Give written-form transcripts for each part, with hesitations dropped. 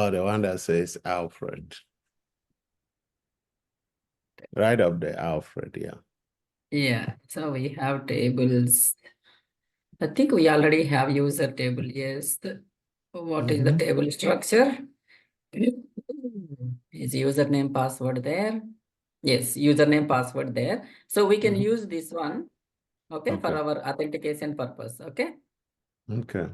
Oh, the one that says Alfred. Right up there, Alfred, yeah. Yeah, so we have tables. I think we already have user table. Yes. What is the table structure? Is username password there? Yes, username password there. So we can use this one, okay, for Okay. our authentication purpose. Okay. Okay.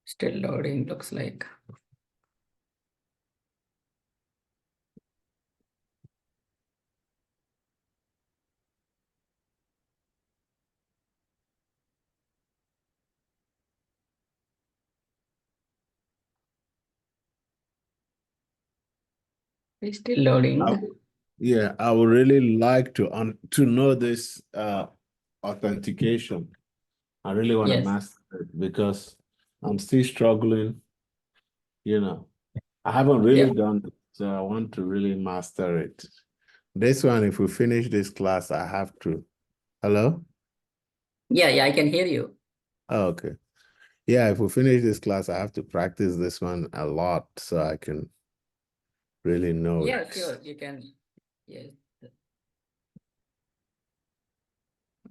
Still loading, looks like. It's still loading. Yeah, I would really like to know this authentication. I really want to Yes. master it because I'm still struggling, you know. I haven't really Yeah. done it, so I want to really master it. This one, if we finish this class, I have to. Hello? Yeah, yeah, I can hear you. Oh, okay. Yeah, if we finish this class, I have to practice this one a lot so I can really know Yeah, it. sure, you can. Yes.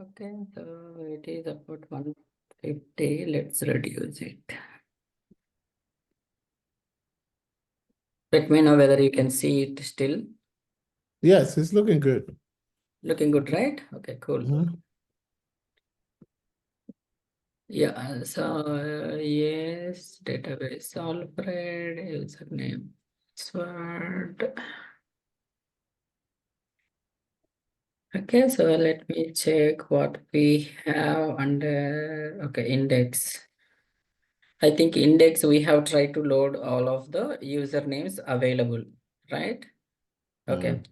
Okay, so it is about 150. Let's reduce it. Let me know whether you can see it still. Yes, it's looking good. Looking good, right? Okay, cool. Yeah, so yes, database Alfred, username, password. Okay, so let me check what we have under, okay, index. I think index, we have tried to load all of the usernames available, right? Okay.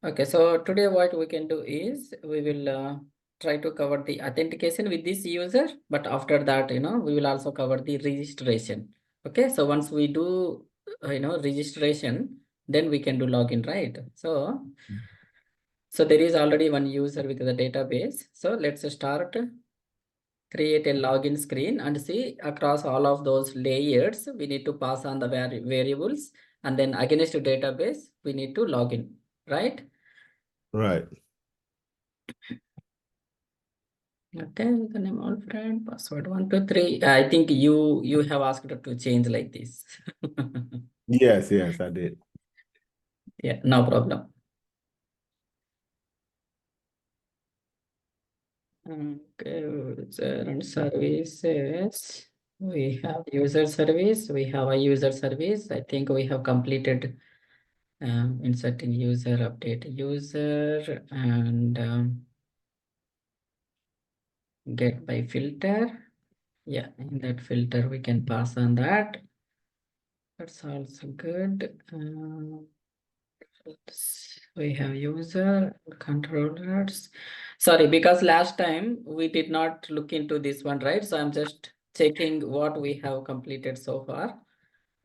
Okay, so today what we can do is we will try to cover the authentication with this user, but after that, we will also cover the registration. Okay, so once we do, registration, then we can do login, right? So there is already one user with the database. So let's start, create a login screen and see across all of those layers, we need to pass on the variables, and then against the database, we need to log in, right? Right. Okay, the name all friend, password 123. I think you have asked to change like this. Yes, yes, I did. Yeah, no problem. Okay, user and services. We have user service. We have a user service. I think we have completed inserting user, update user, and get by filter. Yeah, in that filter we can pass on that. That's also good. We have user controllers. Sorry, because last time we did not look into this one, right? So I'm just checking what we have completed so far.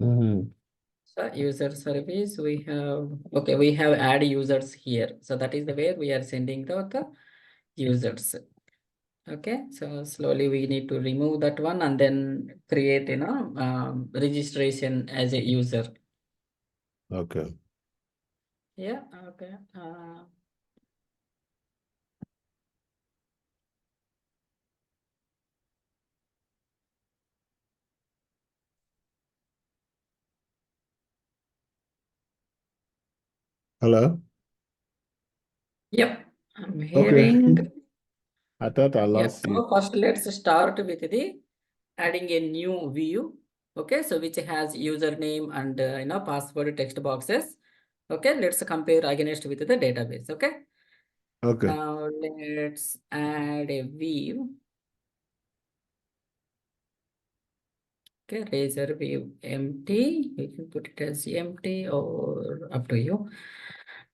So user service, we have, okay, we have add users here. So that is the way we are sending the users. Okay, so slowly we need to remove that one and then create, registration as a user. Okay. Yeah, okay. Hello? Yep, I'm Okay. hearing. I thought I Yeah, lost you. so first let's start with the adding a new view. Okay, so which has username and password text boxes. Okay, let's compare against with the database. Okay, Okay. now let's add a view. Okay, razor view empty. You can put it as empty or up to you.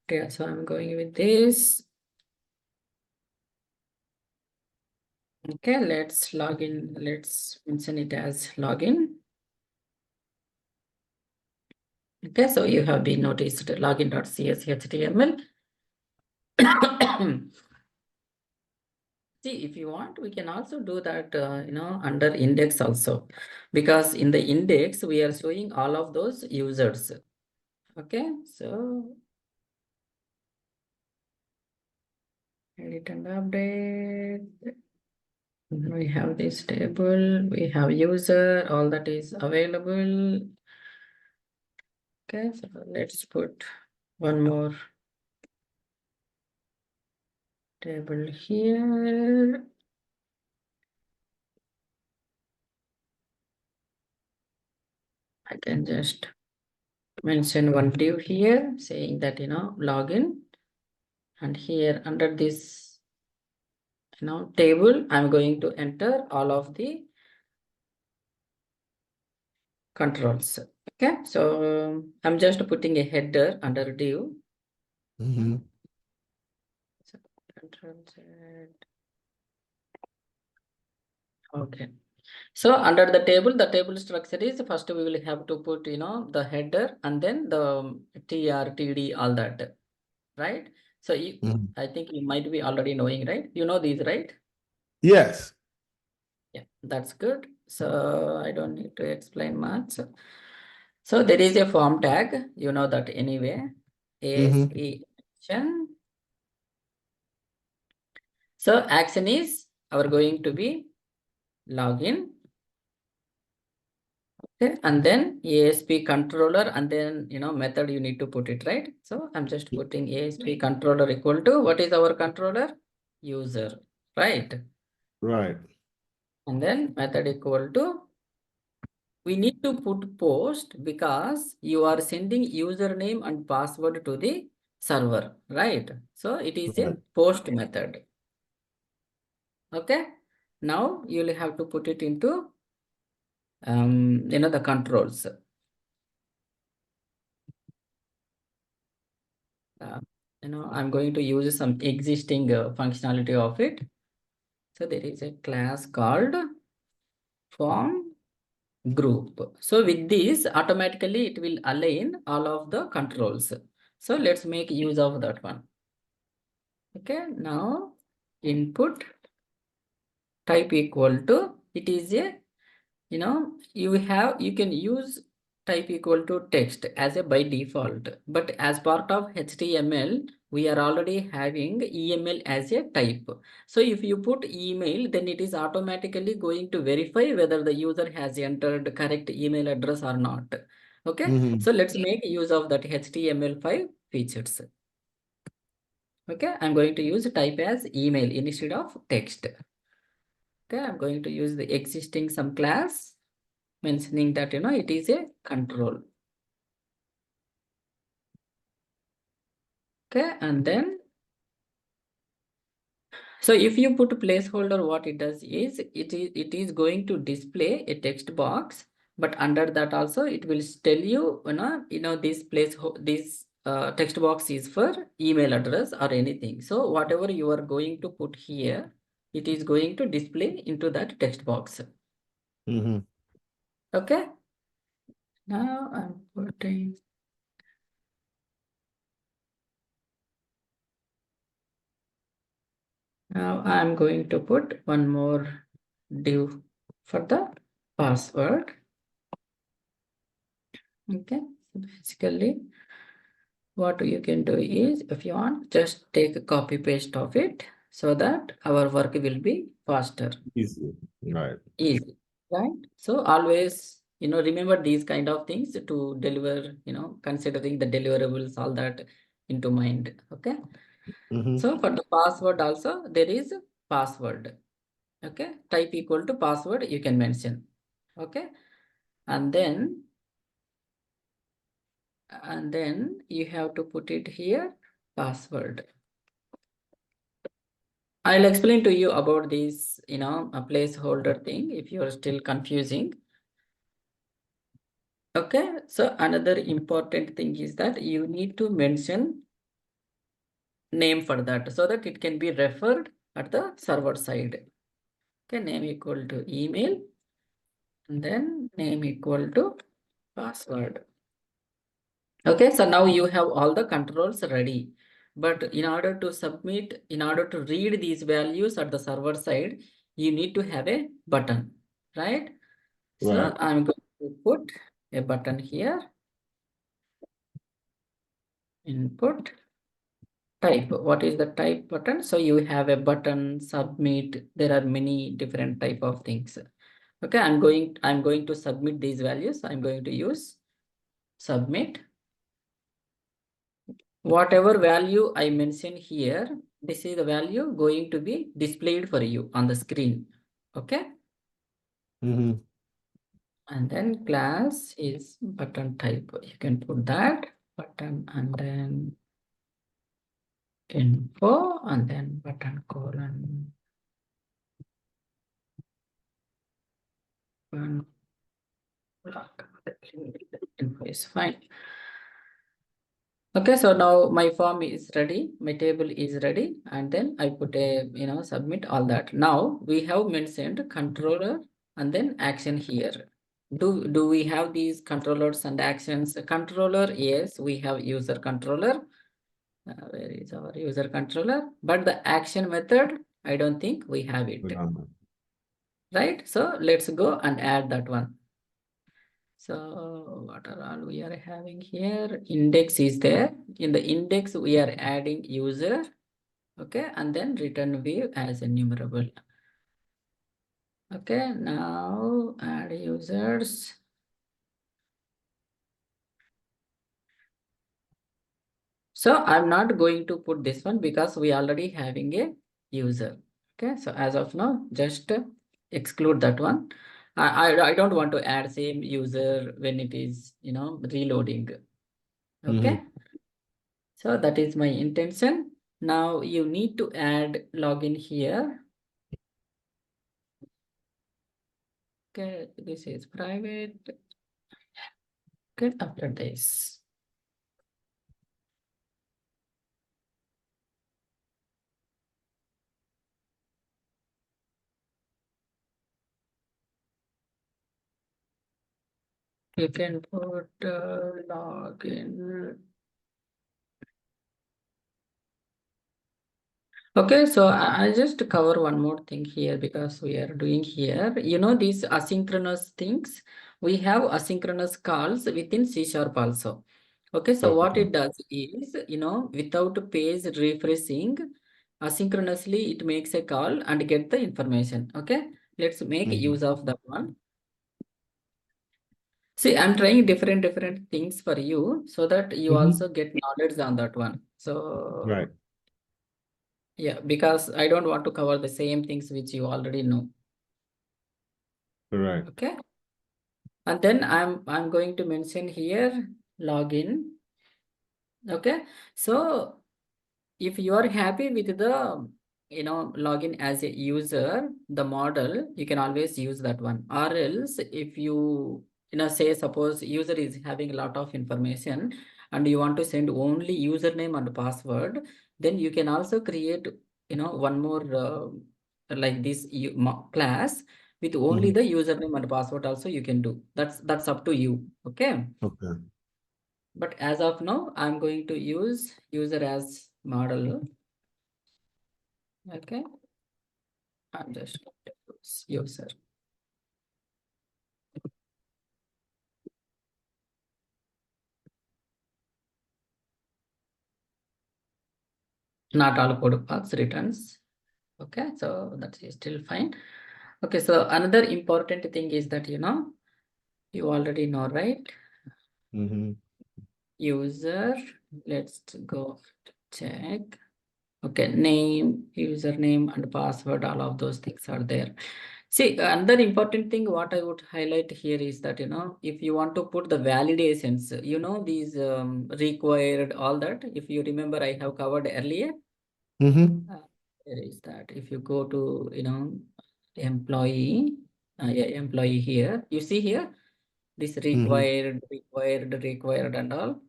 Okay, so I'm going with this. Okay, let's log in. Let's mention it as login. Okay, so you have been noticed login.cs HTML. See, if you want, we can also do that, under index also, because in the index, we are showing all of those users. Okay, so edit and update. We have this table, we have user, all that is available. Okay, so let's put one more table here. I can just mention one div here saying that, login, and here under this, table, I'm going to enter all of the controls. Okay, so I'm just putting a header under div. Mm-hmm. So, Control Z. Okay. So under the table structure is first we will have to put, the header and then the tr, td, all that, right? So Mm-hmm. I think you might be already knowing, right? You know these, right? Yes. Yeah, that's good. So I don't need to explain much. So there is a form tag, you know that anyway. Mm-hmm. ASP action. So action is our going to be login. Okay, and then ASP controller, and then method you need to put it, right? So I'm just putting ASP controller equal to what is our controller? User, right? Right. And then method equal to, we need to put post because you are sending username and password to the server, right? So it is a Right. post method. Okay. Now you'll have to put it into the controls. I'm going to use some existing functionality of it. So there is a class called form group. So with this, automatically it will align all of the controls. So let's make use of that one. Okay, now input type equal to, it is a, you can use type equal to text as a by default, but as part of HTML, we are already having EML as a type. So if you put email, then it is automatically going to verify whether the user has entered correct email address or not. Okay, Mm-hmm. so let's make use of that HTML5 features. Okay, I'm going to use type as email instead of text. Okay, I'm going to use the existing some class mentioning that, it is a control. Okay, and then, so if you put placeholder, what it does is, it is going to display a text box, but under that also it will tell you, this this text box is for email address or anything. So whatever you are going to put here, it is going to display into that text box. Mm-hmm. Okay. Now I'm putting. Now I'm going to put one more div for the password. Okay. So basically, what you can do is, if you want, just take a copy paste of it so that our work will be faster, Easy. Right. easy, right? So always, remember these kind of things to deliver, considering the deliverables, all that into mind. Okay. Mm-hmm. So for the password also, there is password. Okay. Type equal to password, you can mention. Okay. And then you have to put it here, password. I'll explain to you about this, a placeholder thing if you're still confusing. Okay, so another important thing is that you need to mention name for that so that it can be referred at the server side. Okay, name equal to email, and then name equal to password. Okay, so now you have all the controls ready. But in order to submit, in order to read these values at the server side, you need to have a button, right? So Right. I'm going to put a button here, input type. What is the type button? So you have a button, submit. There are many different type of things. Okay, I'm going to submit these values. I'm going to use submit. Whatever value I mention here, this is the value going to be displayed for you on the screen. Okay. Mm-hmm. And then class is button type. You can put that button and then info and then button colon. One block. Info is fine. Okay, so now my form is ready, my table is ready, and then I put a, submit all that. Now we have mentioned controller and then action here. Do we have these controllers and actions? Controller, yes, we have user controller. Where is our user controller? But the action method, I don't think we have it, right? So let's go and add that one. So what are all we are having here? Index is there. In the index, we are adding user. Okay, and then return view as enumerable. Okay, now add users. So I'm not going to put this one because we already having a user. Okay, so as of now, just exclude that one. I don't want to add same user when it is, reloading. Okay. Mm-hmm. So that is my intention. Now you need to add login here. Okay, this is private. Okay, after this. You can put login. Okay, so I'll just cover one more thing here because we are doing here. These asynchronous things, we have asynchronous calls within C# also. Okay, so what Okay. it does is, without page refreshing, asynchronously it makes a call and get the information. Okay, let's make Mm-hmm. use of that one. See, I'm trying different things for you so that you Mm-hmm. also get knowledge on that one. So Right. yeah, because I don't want to cover the same things which you already know. Right. Okay. And then I'm going to mention here login. Okay. So if you are happy with the login as a user, the model, you can always use that one. Or else if say suppose user is having a lot of information and you want to send only username and password, then you can also create one more like this class with only Mm-hmm. the username and password also you can do. That's up to you. Okay. Okay. But as of now, I'm going to use user as model. Okay, I'm just going to use user. Not all code paths returns. Okay, so that is still fine. Okay, so another important thing is that you already know, right? Mm-hmm. User, let's go check. Okay, name, username, and password, all of those things are there. See, another important thing what I would highlight here is that, if you want to put the validations, these required, all that, if you remember, I have covered earlier. Mm-hmm. Where is that? If you go to, employee, yeah, employee here, you see here, this Mm-hmm. required and all.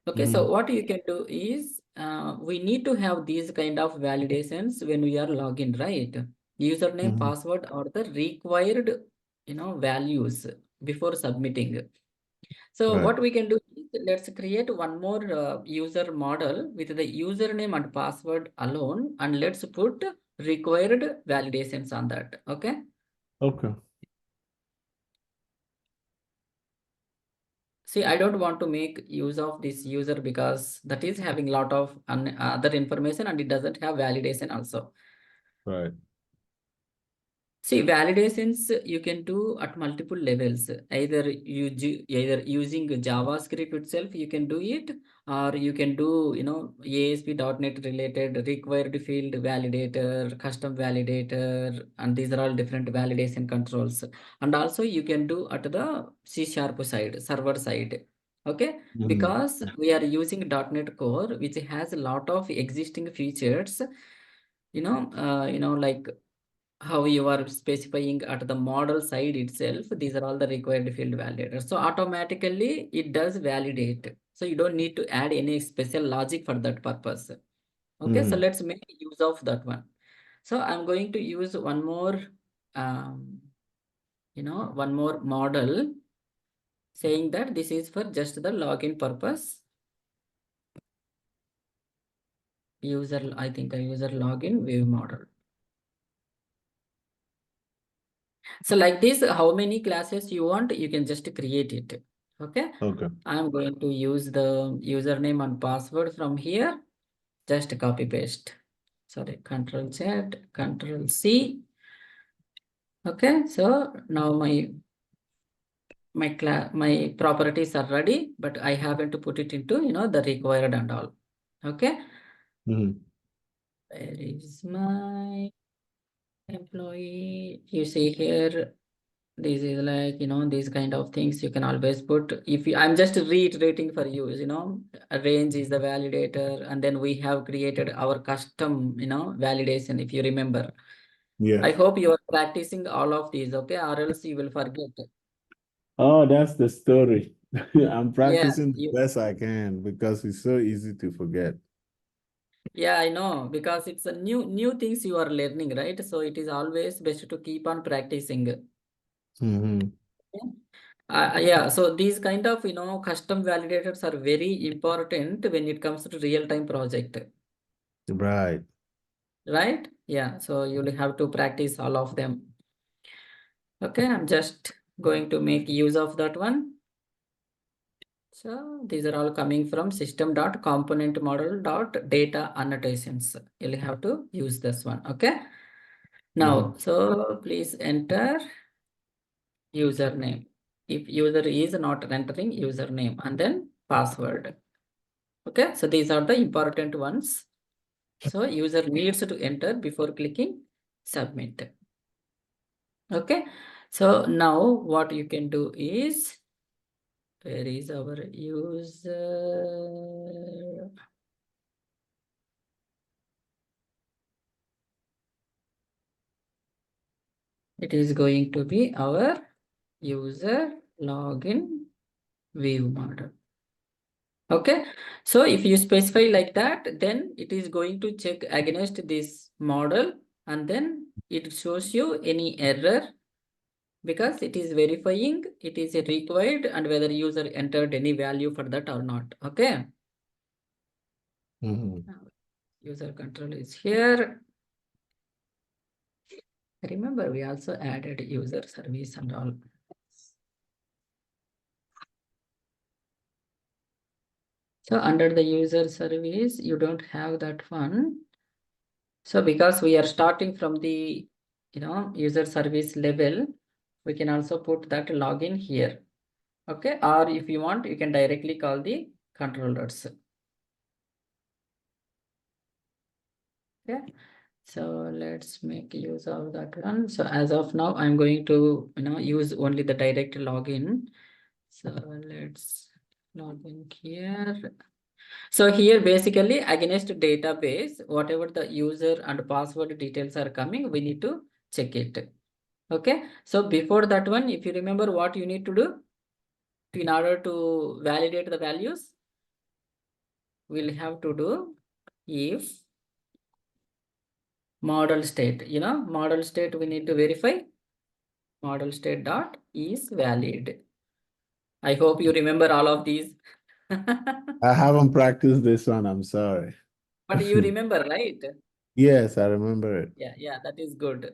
Okay, Mm-hmm. so what you can do is we need to have these kind of validations when we are login, right? username, password, or the required, values before submitting. So Right. what we can do is let's create one more user model with the username and password alone, and let's put required validations on that. Okay. Okay. See, I don't want to make use of this user because that is having a lot of other information and it doesn't have validation also. Right. See, validations you can do at multiple levels. Either using JavaScript itself, you can do it, or you can do, ASP.NET related required field validator, custom validator, and these are all different validation controls. And also you can do at the C# side, server side. Okay, because we are using .NET Core, which has a lot of existing features, like how you are specifying at the model side itself, these are all the required field validators. So automatically it does validate. So you don't need to add any special logic for that purpose. Okay, so let's make use of that one. So I'm going to use one more, one more model saying that this is for just the login purpose. I think a user login view model. So like this, how many classes you want, you can just create it. Okay. Okay. I'm going to use the username and password from here. Just copy paste. Sorry, Control Z, Control C. Okay. So now my properties are ready, but I haven't to put it into the required and all. Okay. Where is my employee? You see here. This is like, these kind of things you can always put. I'm just reiterating for you, a range is the validator, and then we have created our custom, validation, if you remember. Yeah. I hope you are practicing all of these, okay? Or else you will forget. Oh, that's the story. I'm Yeah, practicing the best I can because it's so easy to forget. yeah, I know, because it's a new things you are learning, right? So it is always best to keep on practicing. Yeah, so these kind of custom validators are very important when it comes to real-time project, Right. right? Yeah, so you'll have to practice all of them. Okay, I'm just going to make use of that one. So these are all coming from system.componentModel.data annotations. You'll have to use this one. Okay. Now, so please enter username. If user is not entering username, and then password. Okay, so these are the important ones. So user needs to enter before clicking submit. Okay, so now what you can do is, where is our user? It is going to be our user login view model. Okay, so if you specify like that, then it is going to check against this model, and then it shows you any error because it is verifying it is required and whether user entered any value for that or not. Okay. User control is here. Remember, we also added user service and all. So under the user service, you don't have that one. So because we are starting from the, user service level, we can also put that login here. Okay. Or if you want, you can directly call the controllers. Okay. So let's make use of that one. So as of now, I'm going to, use only the direct login. So let's log in here. So here basically against database, whatever the user and password details are coming, we need to check it. Okay. So before that one, if you remember what you need to do in order to validate the values, we'll have to do if model state, model state we need to verify. Model state dot is valid. I hope you remember all of these. I haven't practiced this one. I'm sorry. But you remember, right? Yes, I remember it. Yeah, that is good.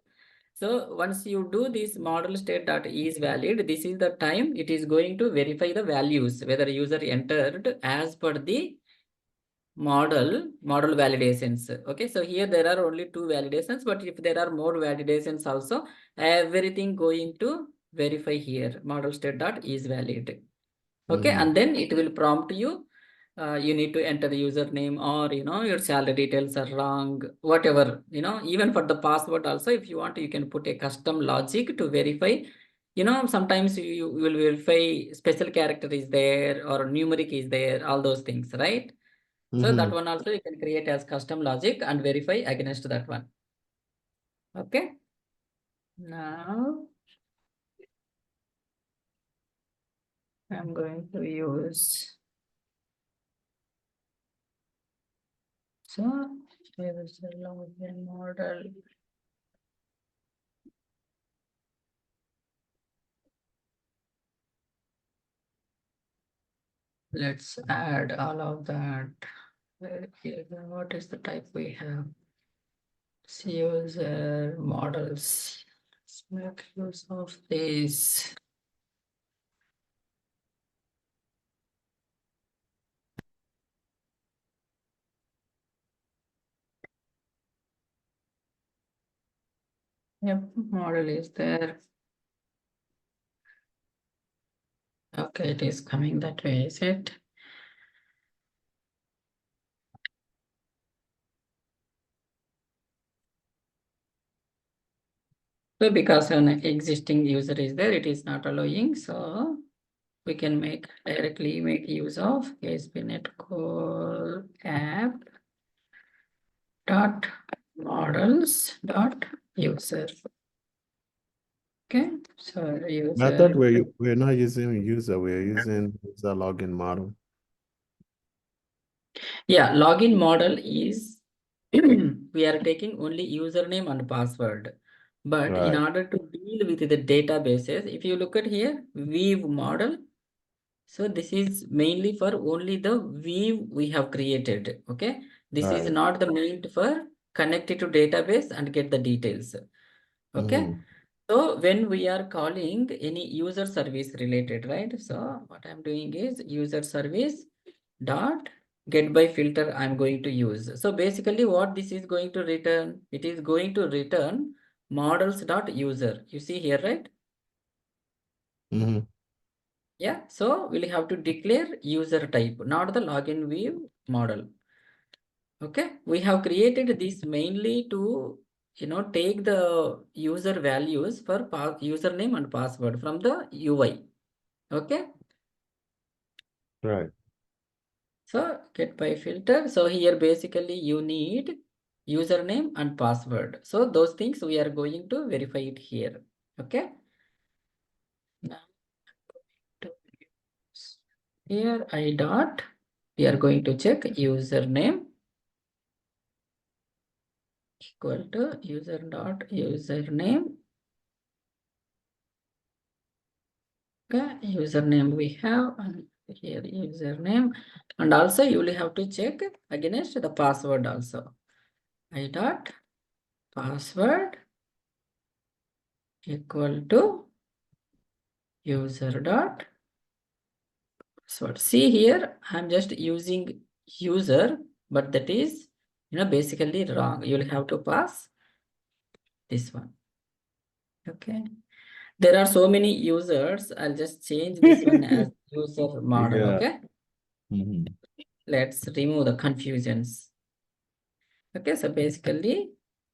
So once you do this model state dot is valid, this is the time it is going to verify the values, whether user entered as per the model validations. Okay, so here there are only 2 validations, but if there are more validations also, everything going to verify here. Model state dot is valid. Okay, and then it will prompt you. You need to enter the username, or your salary details are wrong, whatever. Even for the password also, if you want, you can put a custom logic to verify. Sometimes you will verify special character is there or numeric is there, all those things, right? So that one also you can create as custom logic and verify against that one. Okay. Now I'm going to use. So here is the login model. Let's add all of that. What is the type we have? User models. Let's make use of this. Yep, model is there. Okay, it is coming that way, is it? So because an existing user is there, it is not allowing. So we can directly make use of ASP.NET Core app dot models dot user. Okay, so I thought user. we're not using user, we're using user login model. Yeah, login model is we are taking only username and password. But in Right. order to deal with the databases, if you look at here, Weave model. So this is mainly for only the Weave we have created. Okay, this is Right. not the meant for connect it to database and get the details. Okay. So when we are calling any user service related, right? So what I'm doing is user service dot get by filter I'm going to use. So basically what this is going to return, it is going to return models dot user. You see here, right? Yeah. So we'll have to declare user type, not the login view model. Okay. We have created this mainly to take the user values for username and password from the UI. Okay. Right. So get by filter. So here basically you need username and password. So those things we are going to verify it here. Okay. Now here I dot. We are going to check username equal to user dot username. Okay, username we have, and here username, and also you will have to check against the password also. I dot password equal to user dot password. See here, I'm just using user, but that is basically wrong. You'll have to pass this one. Okay. There are so many users. I'll just change this one as user model. Yeah. Okay. Let's remove the confusions. Okay, so basically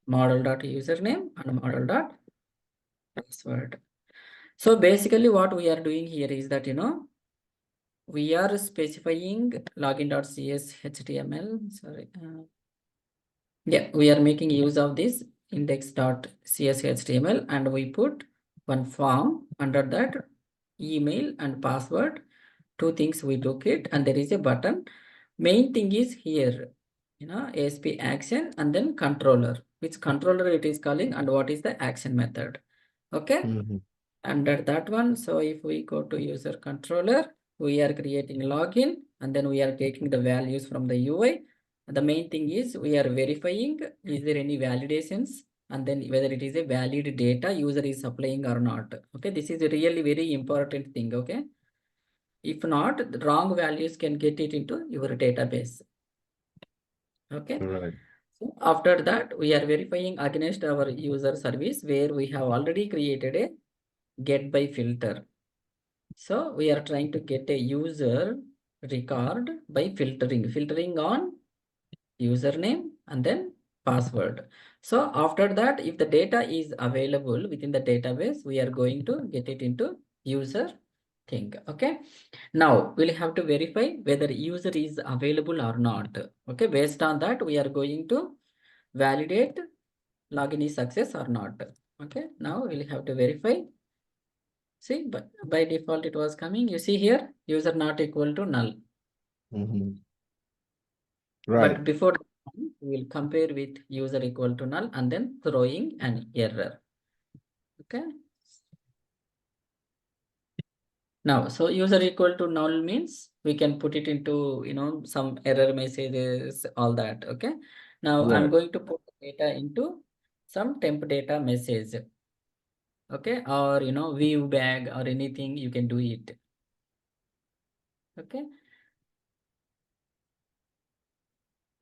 model dot username and model dot password. So basically what we are doing here is that we are specifying login.cs HTML. Sorry. Yeah, we are making use of this index.cs HTML, and we put one form under that email and password. Two things we took it, and there is a button. Main thing is here, ASP action and then controller. which controller it is calling, and what is the action method. Okay. Under that one, so if we go to user controller, we are creating login, and then we are taking the values from the UI. The main thing is we are verifying, is there any validations, and then whether it is a valid data user is supplying or not. Okay, this is a really very important thing. Okay, if not, the wrong values can get it into your database. Okay. All right. So after that, we are verifying against our user service where we have already created a get by filter. So we are trying to get a user record by filtering on username and then password. So after that, if the data is available within the database, we are going to get it into user thing. Okay. Now we'll have to verify whether user is available or not. Okay. Based on that, we are going to validate login is success or not. Okay. Now we'll have to verify. See, but by default it was coming. You see here, user not equal to null. Right. But before we will compare with user equal to null and then throwing an error. Okay. Now, so user equal to null means we can put it into, some error messages, all that. Okay. Now I'm going to put data into some temp data message. Okay. Or, view bag or anything, you can do it. Okay.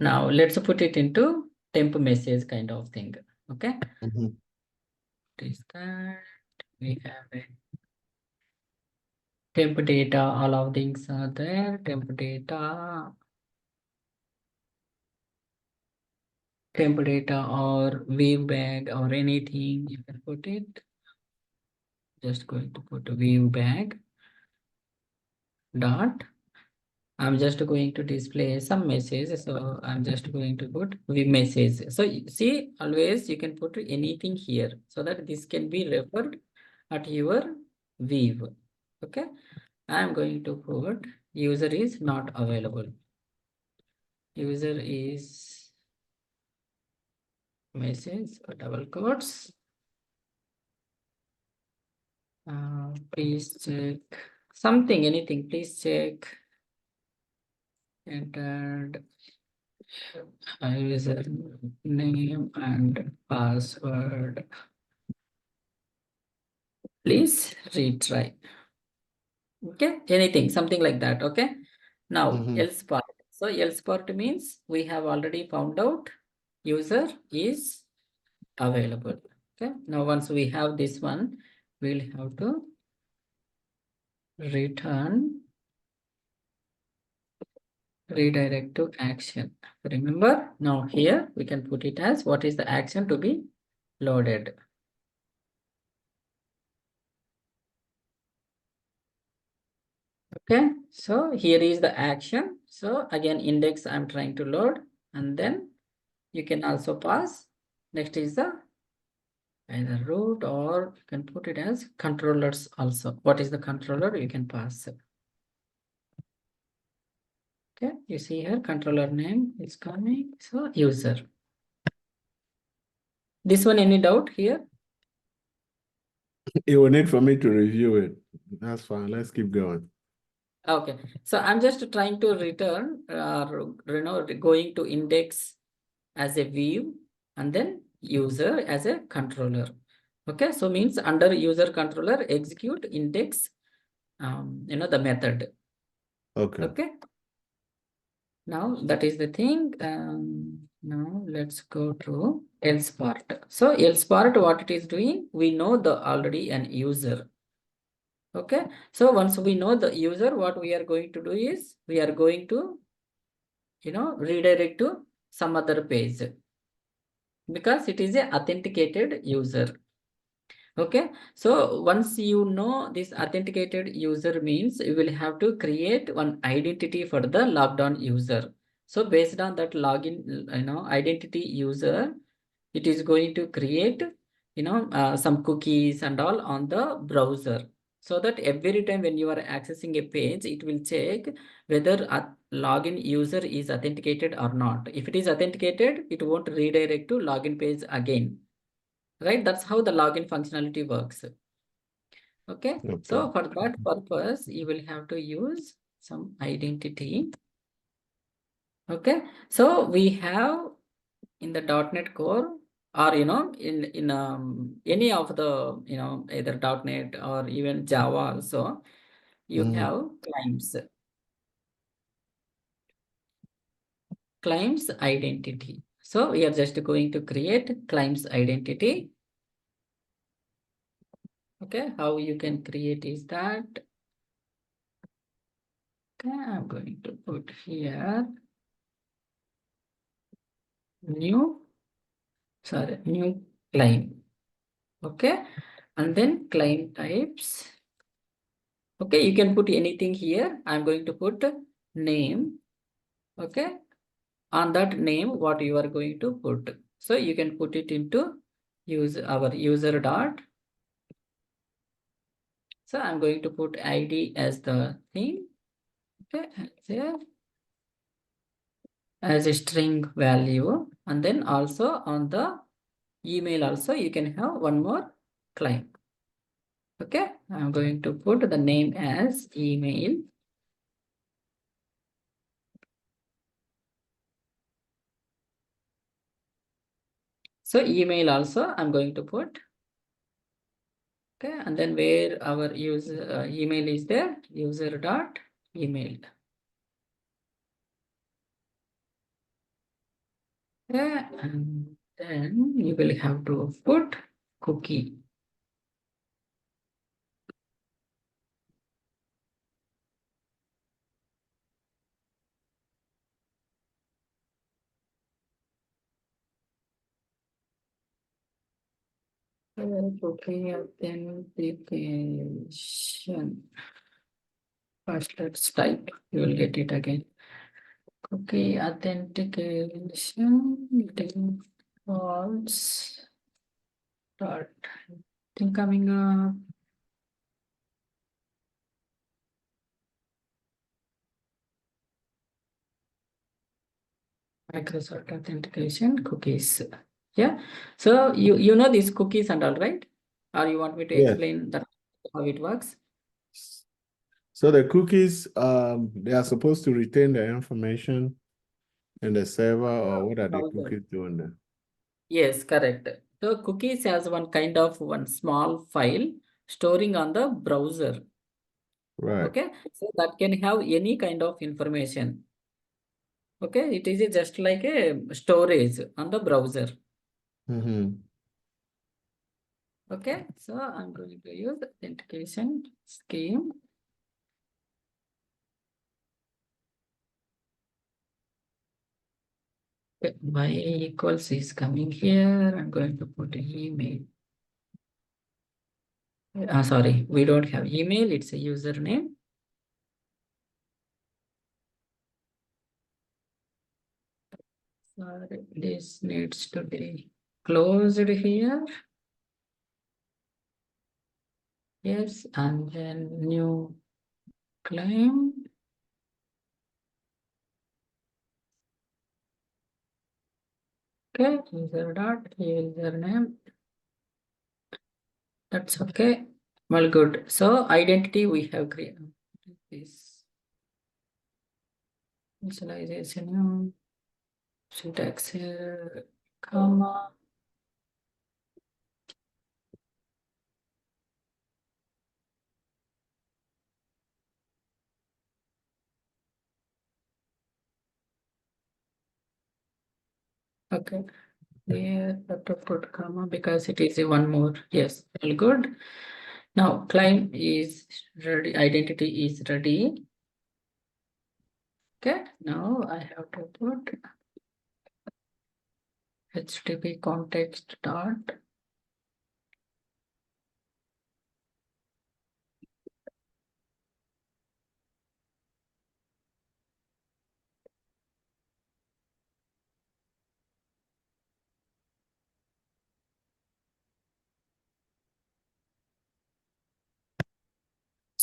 Now let's put it into temp message kind of thing. Okay. Is that we have a temp data, all of things are there. Temp data or view bag or anything you can put it. Just going to put a view bag dot. I'm just going to display some message. So I'm just going to put view message. So see, always you can put anything here so that this can be referred at your view. Okay. I'm going to put user is not available. User is message or double quotes. Please check something, anything, please check. Entered user name and password. Please retry. Okay, anything, something like that. Okay. Now, else part. So else part means we have already found out user is available. Okay. Now, once we have this one, we'll have to return redirect to action. Remember, now here we can put it as what is the action to be loaded. Okay, so here is the action. So again, index I'm trying to load, and then you can also pass. Next is the either root, or you can put it as controllers also. What is the controller? You can pass. Okay, you see here controller name is coming. So user. This one, any doubt here? It will need for me to review it. That's fine. Let's keep going. Okay, so I'm just trying to return, going to index as a view and then user as a controller. Okay, so means under user controller execute index, the method. Okay. Now that is the thing. Now let's go to else part. So else part, what it is doing, we know the already an user. Okay, so once we know the user, what we are going to do is we are going to, redirect to some other page because it is a authenticated user. Okay, so once you know this authenticated user means you will have to create one identity for the logged on user. So based on that login, identity user, it is going to create, some cookies and all on the browser. so that every time when you are accessing a page, it will check whether a login user is authenticated or not. If it is authenticated, it won't redirect to login page again, right? That's how the login functionality works. Okay, so for that purpose, you will have to use some identity. Okay, so we have in the .NET Core, or in any of the either .NET or even Java also, you have claims identity. So we are just going to create claims identity. Okay, how you can create is that, okay, I'm going to put here new claim. Okay, and then claim types. Okay, you can put anything here. I'm going to put name. Okay, on that name, what you are going to put. So you can put it into our user dot. So I'm going to put ID as the thing. Okay, there as a string value, and then also on the email also you can have one more claim. Okay, I'm going to put the name as email. So email also I'm going to put. Okay, and then where our user email is there, user dot email. Yeah, and then you will have to put cookie. Cookie authentication. First, let's type. You will get it again. Cookie authentication defaults. Dot. Thing coming up. Microsoft authentication cookies. Yeah. So you know these cookies and all, right? Or you want me to Yes. explain that how it works? So the cookies, they are supposed to retain the information in the server, or what are the Browser. cookies doing there? Yes, correct. So cookies has one small file storing on the browser. Right. Okay. So that can have any kind of information. Okay. It is just like a storage on the browser. Okay. So I'm going to use authentication scheme. Okay, y equals is coming here. I'm going to put email. Sorry, we don't have email. It's a username. Sorry, this needs to be closed here. Yes, and then new claim. Okay, username. That's okay. Well, good. So identity we have created. This initialization, syntax here, comma. Okay. There, have to put comma because it is a one more. Yes, very good. Now claim is ready, identity is ready. Okay, now I have to put HTTP context dot.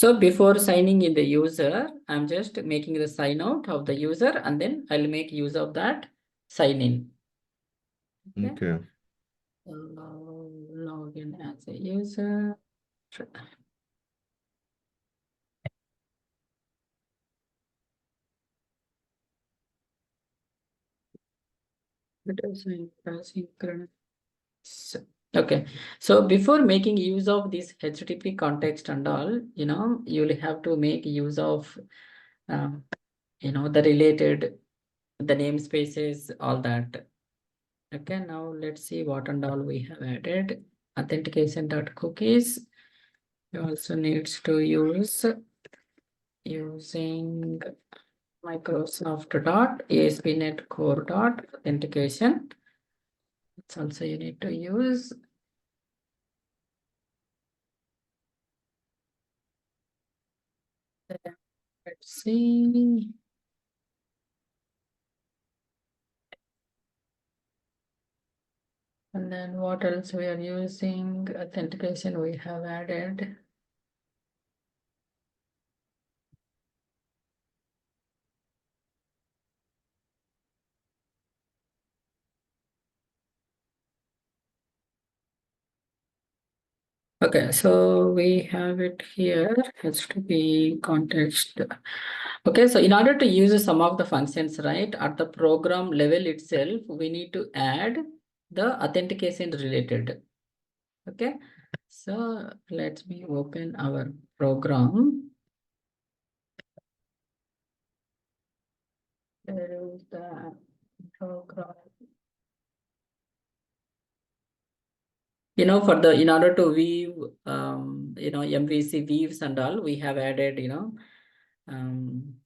So before signing in the user, I'm just making the sign out of the user and then I'll make use of that sign in. Okay. Log in as a user. It is asynchronous. Okay, so before making use of this HTTP context and all, you'll have to make use of, the related, the namespaces, all that. Okay, now let's see what and all we have added. Authentication.cookies. You also needs to use using Microsoft dot ASP.NET Core dot authentication. It's also you need to use. Let's see. And then what else we are using? Authentication we have added. Okay, so we have it here. Has to be context. Okay, so in order to use some of the functions, right, at the program level itself, we need to add the authentication related. Okay, so let me open our program. There is the program. In order to weave, MVC weaves and all, we have added,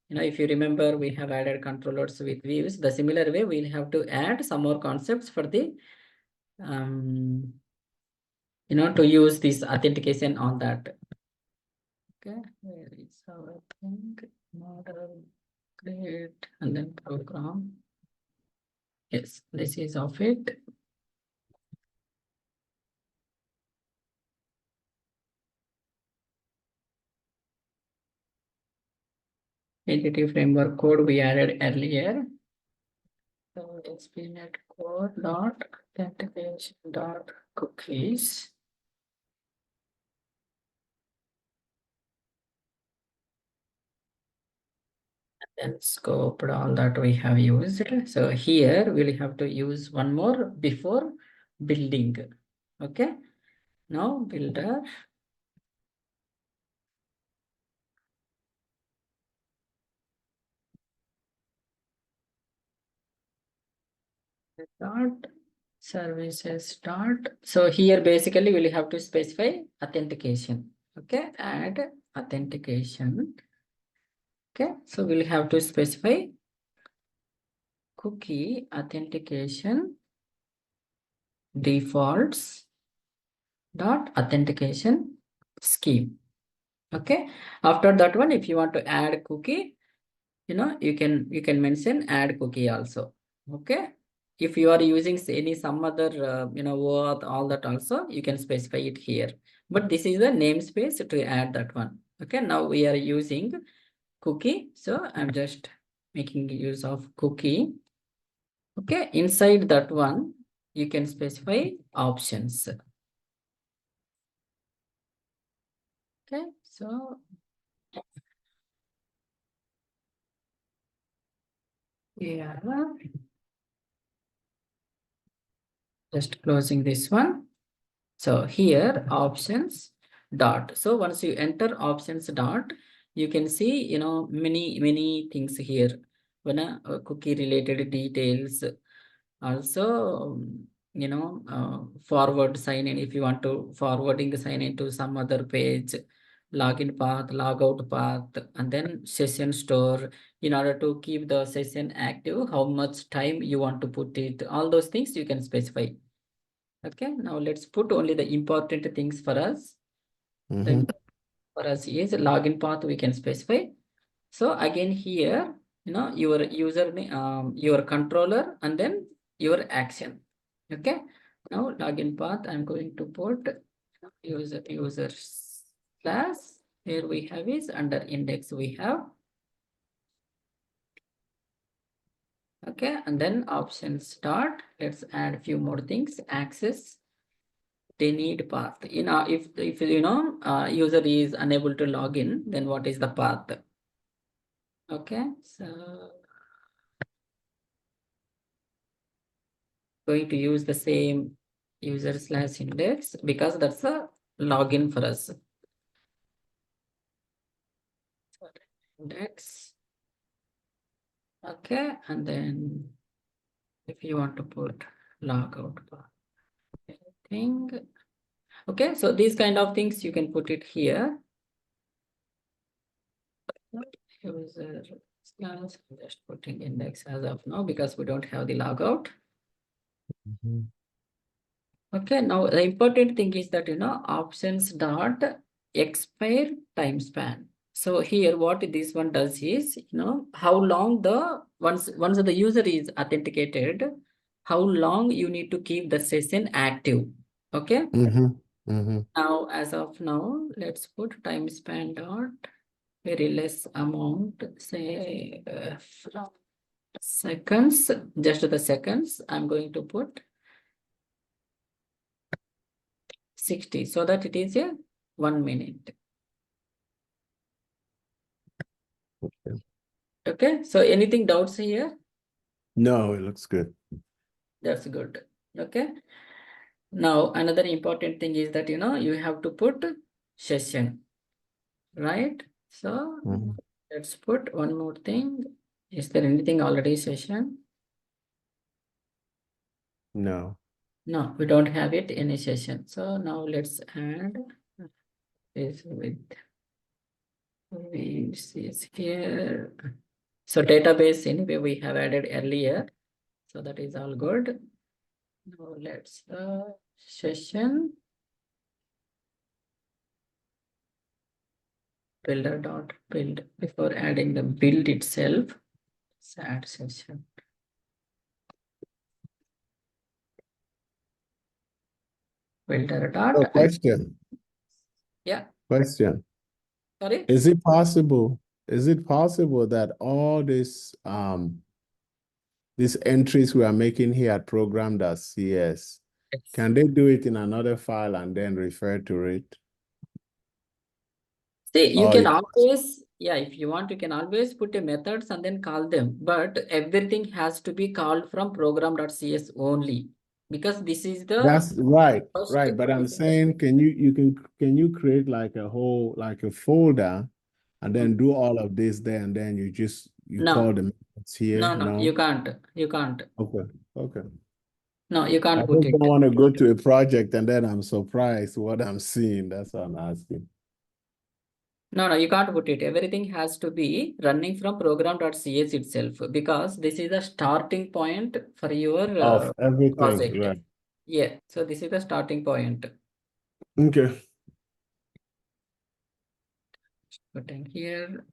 if you remember, we have added controllers with views. The similar way, we'll have to add some more concepts for the, to use this authentication on that. Okay, where is our thing? Model, create, and then program. Yes, this is of it. Entity framework code we added earlier. So ASP.NET Core dot authentication dot cookies. And scope all that we have used. So here we'll have to use one more before building. Okay. Now builder. Dot services dot. So here basically we'll have to specify authentication. Okay. Add authentication. Okay. So we'll have to specify cookie authentication defaults dot authentication scheme. Okay. After that one, if you want to add cookie, you can mention add cookie also. Okay. If you are using some other OAuth, all that also, you can specify it here. But this is the namespace to add that one. Okay. Now we are using cookie. So I'm just making use of cookie. Okay. Inside that one, you can specify options. Okay. So yeah. Just closing this one. So here options dot. So once you enter options dot, you can see, many things here. When a cookie related details, also, forward sign in, if you want to forwarding sign into some other page, login path, logout path, and then session store, in order to keep the session active, how much time you want to put it, all those things you can specify. Okay, now let's put only the important things for us. Then for us is login path we can specify. So again here, your username, your controller, and then your action. Okay. Now login path, I'm going to put user slash Here we have is under index we have. Okay, and then options start. Let's add a few more things. Access. They need path. If user is unable to log in, then what is the path? Okay, so going to use the same user/index because that's a login for us. Index. Okay, and then if you want to put logout thing. Okay, so these kind of things you can put it here. User slash, just putting index as of now because we don't have the logout. Okay, now the important thing is that options dot expire time span. So here what this one does is how long once the user is authenticated, how long you need to keep the session active. Okay. Now as of now, let's put time span dot very less amount, say from seconds, just the seconds. I'm going to put 60 so that it is a 1 minute. Okay, so anything doubts here? No, it looks good. That's good. Okay. Now another important thing is that you have to put session, right? So let's put one more thing. Is there anything already session? No. No, we don't have it in a session. So now let's add this with this is here. So database anyway we have added earlier. So that is all good. Now let's session builder dot build before adding the build itself. Let's add session. Builder dot. Oh, question. Yeah. Question. Sorry. Is it possible? Is it possible that all these entries we are making here at program.cs, can they do it in another file and then refer to it? See, you Or can always, yeah, if you want, you can always put a methods and then call them, but everything has to be called from program.cs only because this is the that's right, first. right. But I'm saying, can you create like a whole like a folder and then do all of this there and then you call No, the methods here? no, No? you can't. You can't. Okay, okay. No, you I can't put just it. don't want to go to a project and then I'm surprised what I'm seeing. That's what I'm asking. No, you can't put it. Everything has to be running from program.cs itself because this is the starting point for your Of everything, project. right? Yeah, so this is the starting point. Okay. Putting here,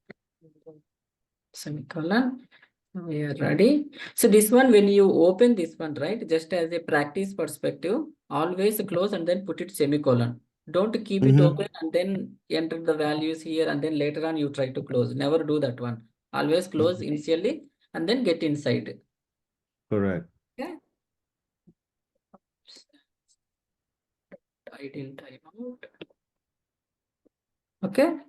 semicolon. We are ready. So this one, when you open this one, right, just as a practice perspective, always close and then put it semicolon. Don't keep it open and then enter the values here and then later on you try to close. Never do that one. Always close initially and then get inside. Correct. Okay. Ideal timeout. Okay.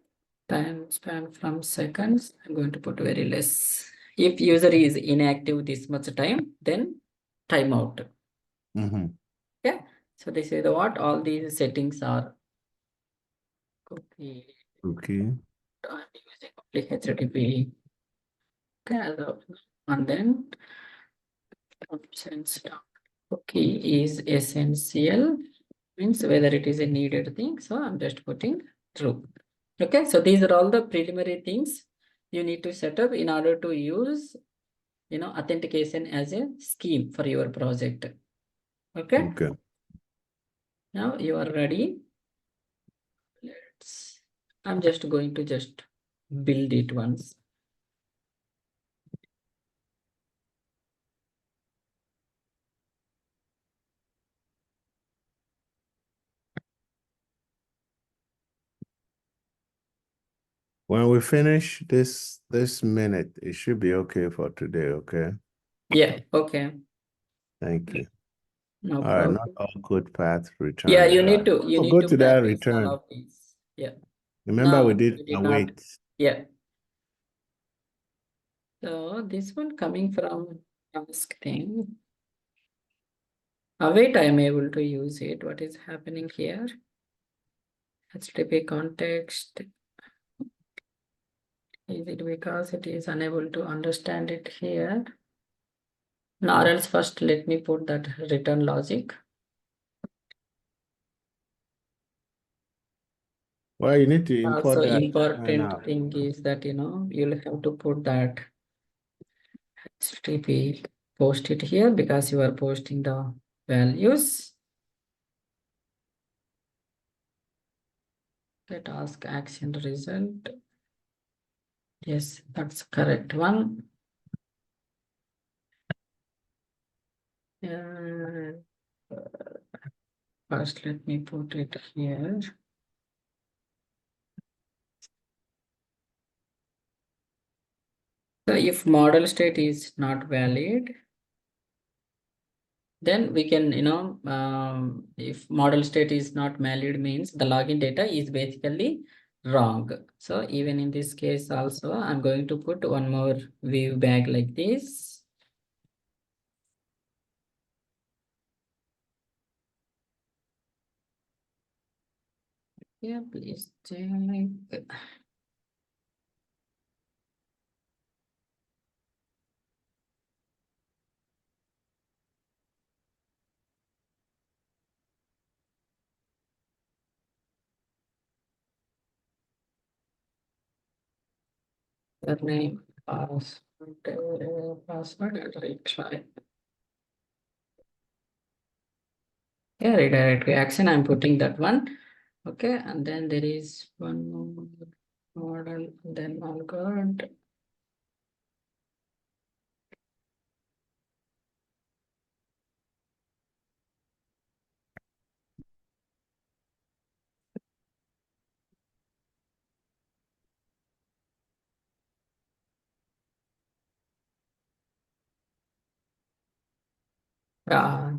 Time span from seconds. I'm going to put very less. If user is inactive this much time, then timeout. Okay. So this is what all these settings are. Cookie. Okay. I'm using only HTTP. Okay. And then options cookie is essential. Means whether it is a needed thing. So I'm just putting true. Okay. So these are all the preliminary things you need to set up in order to use authentication as a scheme for your project. Okay. Okay. Now you are ready. I'm just going to just build it once. When we finish this minute, it should be okay for today, okay? Yeah, okay. Thank you. No All right, not problem. all code paths return. Yeah, you need to go to that practice all return. of these. Yeah. Remember No, we did you did not. await. Yeah. So this one coming from task thing. Await, I am able to use it. What is happening here? HTTP context. Is it because it is unable to understand it here? Now, or else first let me put that return logic. Well, you need to import Also, that. important thing is that, you'll have to put that HTTP, post it here because you are posting the values. Get ask action result. Yes, that's correct one. First, let me put it here. So if model state is not valid, then we can, if model state is not valid means the login data is basically wrong. So even in this case also, I'm going to put one more view bag like this. Yeah, please check. Name, password, and retry. Yeah, redirect action. I'm putting that one. Okay, and then there is one more model, then all good.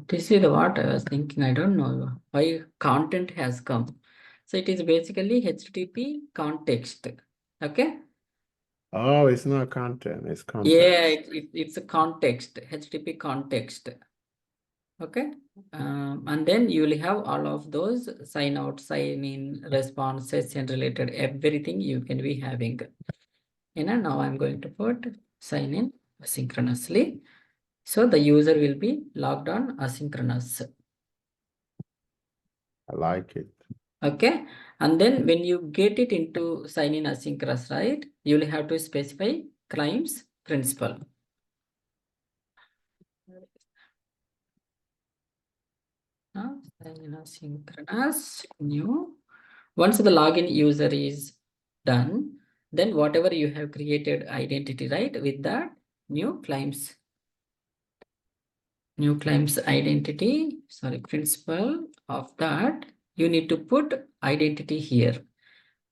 This is what I was thinking. I don't know why content has come. So it is basically HTTP context. Okay. Oh, it's not content, it's context. Yeah, it's a context, HTTP context. Okay. And then you will have all of those sign out, sign in, response, session related, everything you can be having. Now I'm going to put sign in asynchronously. So the user will be logged on asynchronous. I like it. Okay. And then when you get it into sign in asynchronous, right, you will have to specify claims principal. Sign in asynchronous new. Once the login user is done, then whatever you have created identity, right, with that new claims identity, sorry, principal of that, you need to put identity here.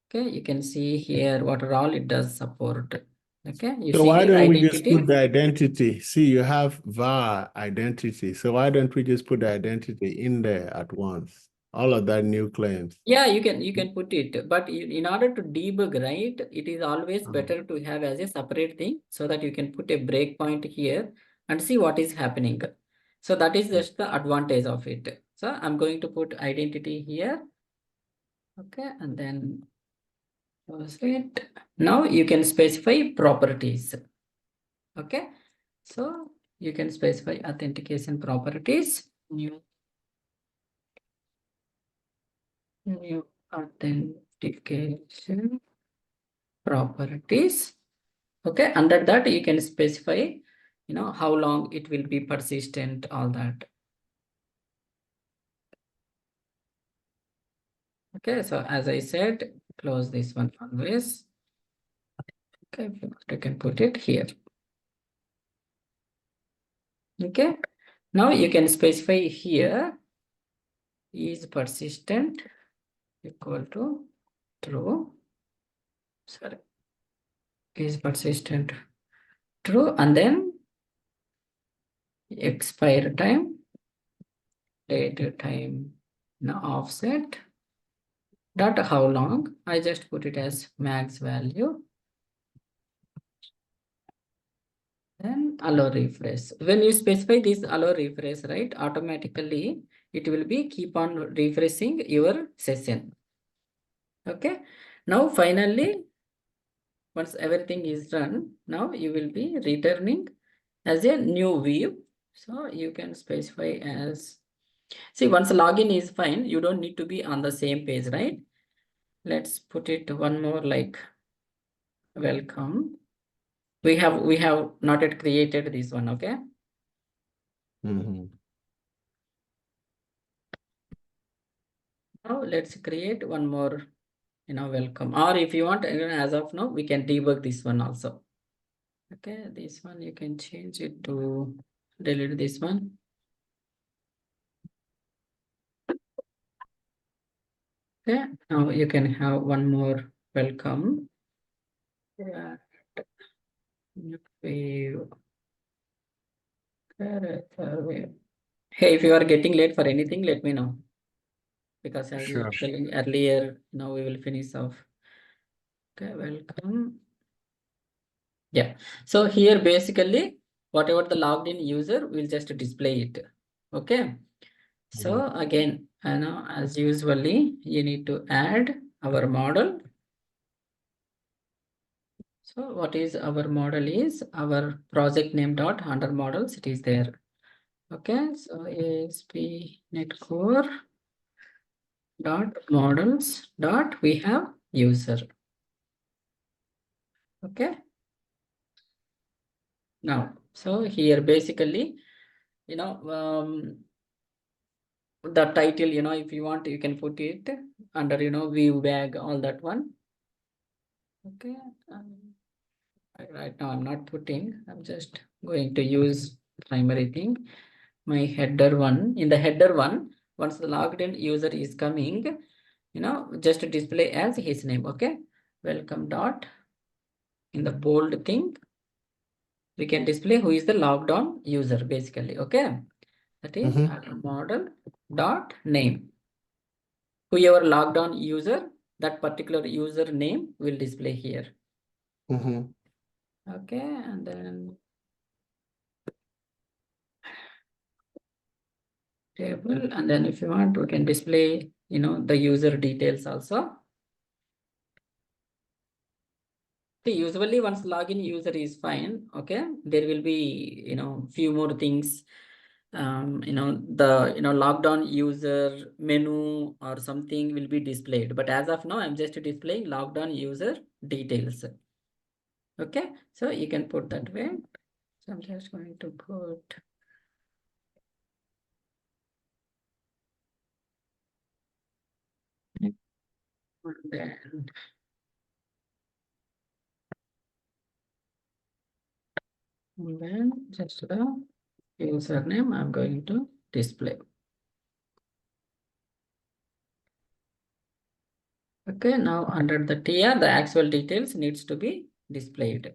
Okay, you can see here what are all it does support. Okay, you So see why here don't we just identity. put the identity? See, you have var identity. So why don't we just put the identity in there at once? All of that new claims. Yeah, you can put it, but in order to debug, right, it is always better to have as a separate thing so that you can put a breakpoint here and see what is happening. So that is just the advantage of it. So I'm going to put identity here. Okay, and then close it. Now you can specify properties. Okay, so you can specify authentication properties. New authentication properties. Okay, under that you can specify, how long it will be persistent, all that. Okay, so as I said, close this one always. Okay, you can put it here. Okay, now you can specify here is persistent equal to true. Sorry, is persistent true, and then expire time, date time, now offset dot how long. I just put it as max value. Then allow refresh. When you specify this allow refresh, right, automatically it will be keep on refreshing your session. Okay. Now finally, once everything is done, now you will be returning as a new view. So you can specify as, see, once login is fine, you don't need to be on the same page, right? Let's put it one more like welcome. We have not yet created this one, okay? Mm-hmm. Now let's create one more, welcome. Or if you want, as of now, we can debug this one also. Okay, this one you can change it to delete this one. Okay, now you can have one more welcome. Yeah. Hey, if you are getting late for anything, let me know. Because as you Sure. were telling earlier, now we will finish off. Okay, welcome. Yeah. So here basically, whatever the logged in user will just display it. Okay. So again, as usually, you need to add our model. So what is our model is our project name dot under models, it is there. Okay, so ASP netcore dot models dot we have user. Okay. Now, so here basically, the title, if you want, you can put it under, view bag, all that one. Okay. Right now I'm not putting, I'm just going to use primary thing. My header one, in the header one, once the logged in user is coming, just display as his name. Okay. Welcome dot, in the bold thing, we can display who is the logged on user basically. Okay. That is model dot name. Whoever logged on user, that particular user name will display here. Okay, and then table, and then if you want, we can display, the user details also. See, usually once login user is fine, okay, there will be, few more things. The logged on user menu or something will be displayed. But as of now, I'm just displaying logged on user details. Okay, so you can put that way. So I'm just going to put then just the username I'm going to display. Okay, now under the tier, the actual details needs to be displayed.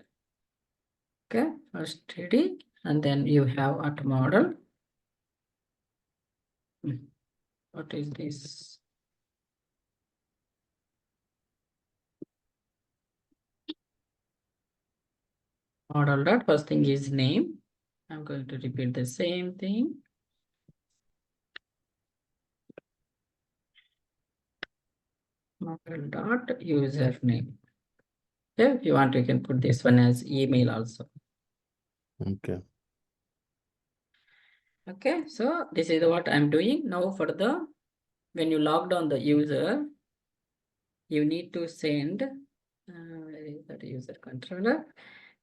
Okay, first 3D, and then you have at model. What is this? Model dot, first thing is name. I'm going to repeat the same thing. Model dot username. Okay, if you want, you can put this one as email also. Okay. Okay, so this is what I'm doing now. For the, when you logged on the user, you need to send, where is that user controller?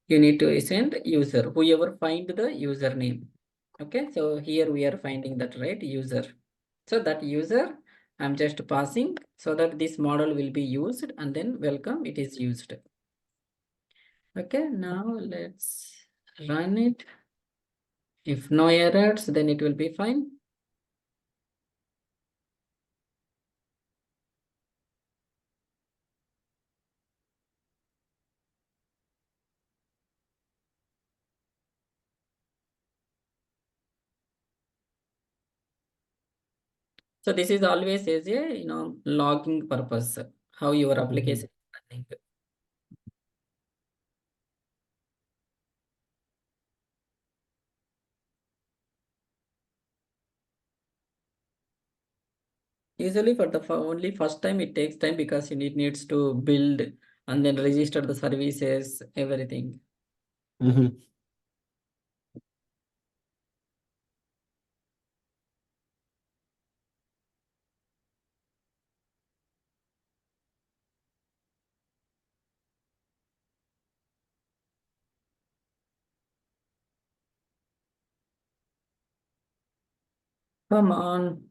You need to send user, whoever find the username. Okay, so here we are finding that, right, user. So that user, I'm just passing so that this model will be used, and then welcome, it is used. Okay, now let's run it. If no errors, then it will be fine. So this is always as a logging purpose, how your application is running. Usually for the only first time it takes time because it needs to build and then register the services, everything. Come on.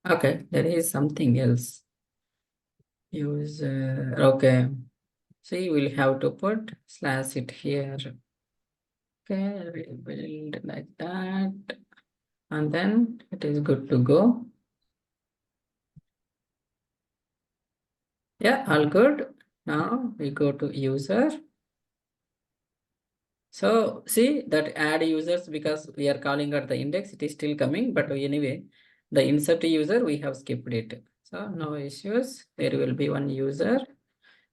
Okay, there is something else. Use okay. See, we'll have to put slash it here. Okay, we build like that. And then it is good to go. Yeah, all good. Now we go to user. So see that add users, because we are calling at the index, it is still coming, but anyway, the insert user, we have skipped it. So no issues. There will be one user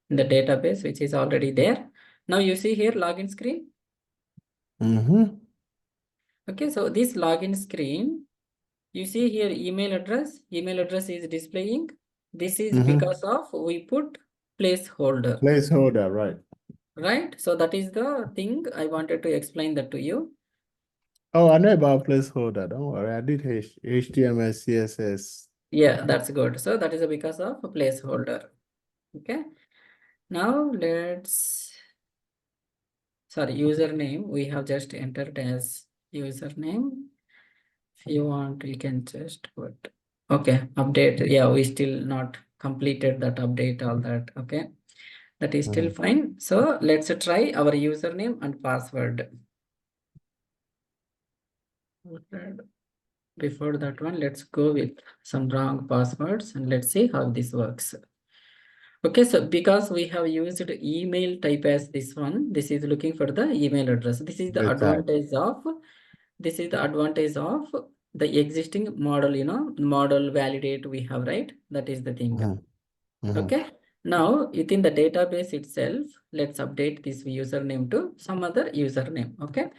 in the database, which is already there. Now you see here login screen. Okay, so this login screen, you see here email address is displaying. This is because of we put placeholder. Placeholder, right. Right? So that is the thing I wanted to explain that to you. Oh, I know about placeholder. Don't worry. I did HTML, CSS. Yeah, that's good. So that is because of a placeholder. Okay. Now sorry, username. We have just entered as username. If you want, you can just put, okay, update. Yeah, we still not completed that update, all that. Okay. That is still fine. So let's try our username and password. Before that one, let's go with some wrong passwords and let's see how this works. Okay, so because we have used email type as this one, this is looking for the email address. This is the advantage of the existing model, model validate we have, right? That is the thing. Okay. Now within the database itself, let's update this username to some other username. Okay.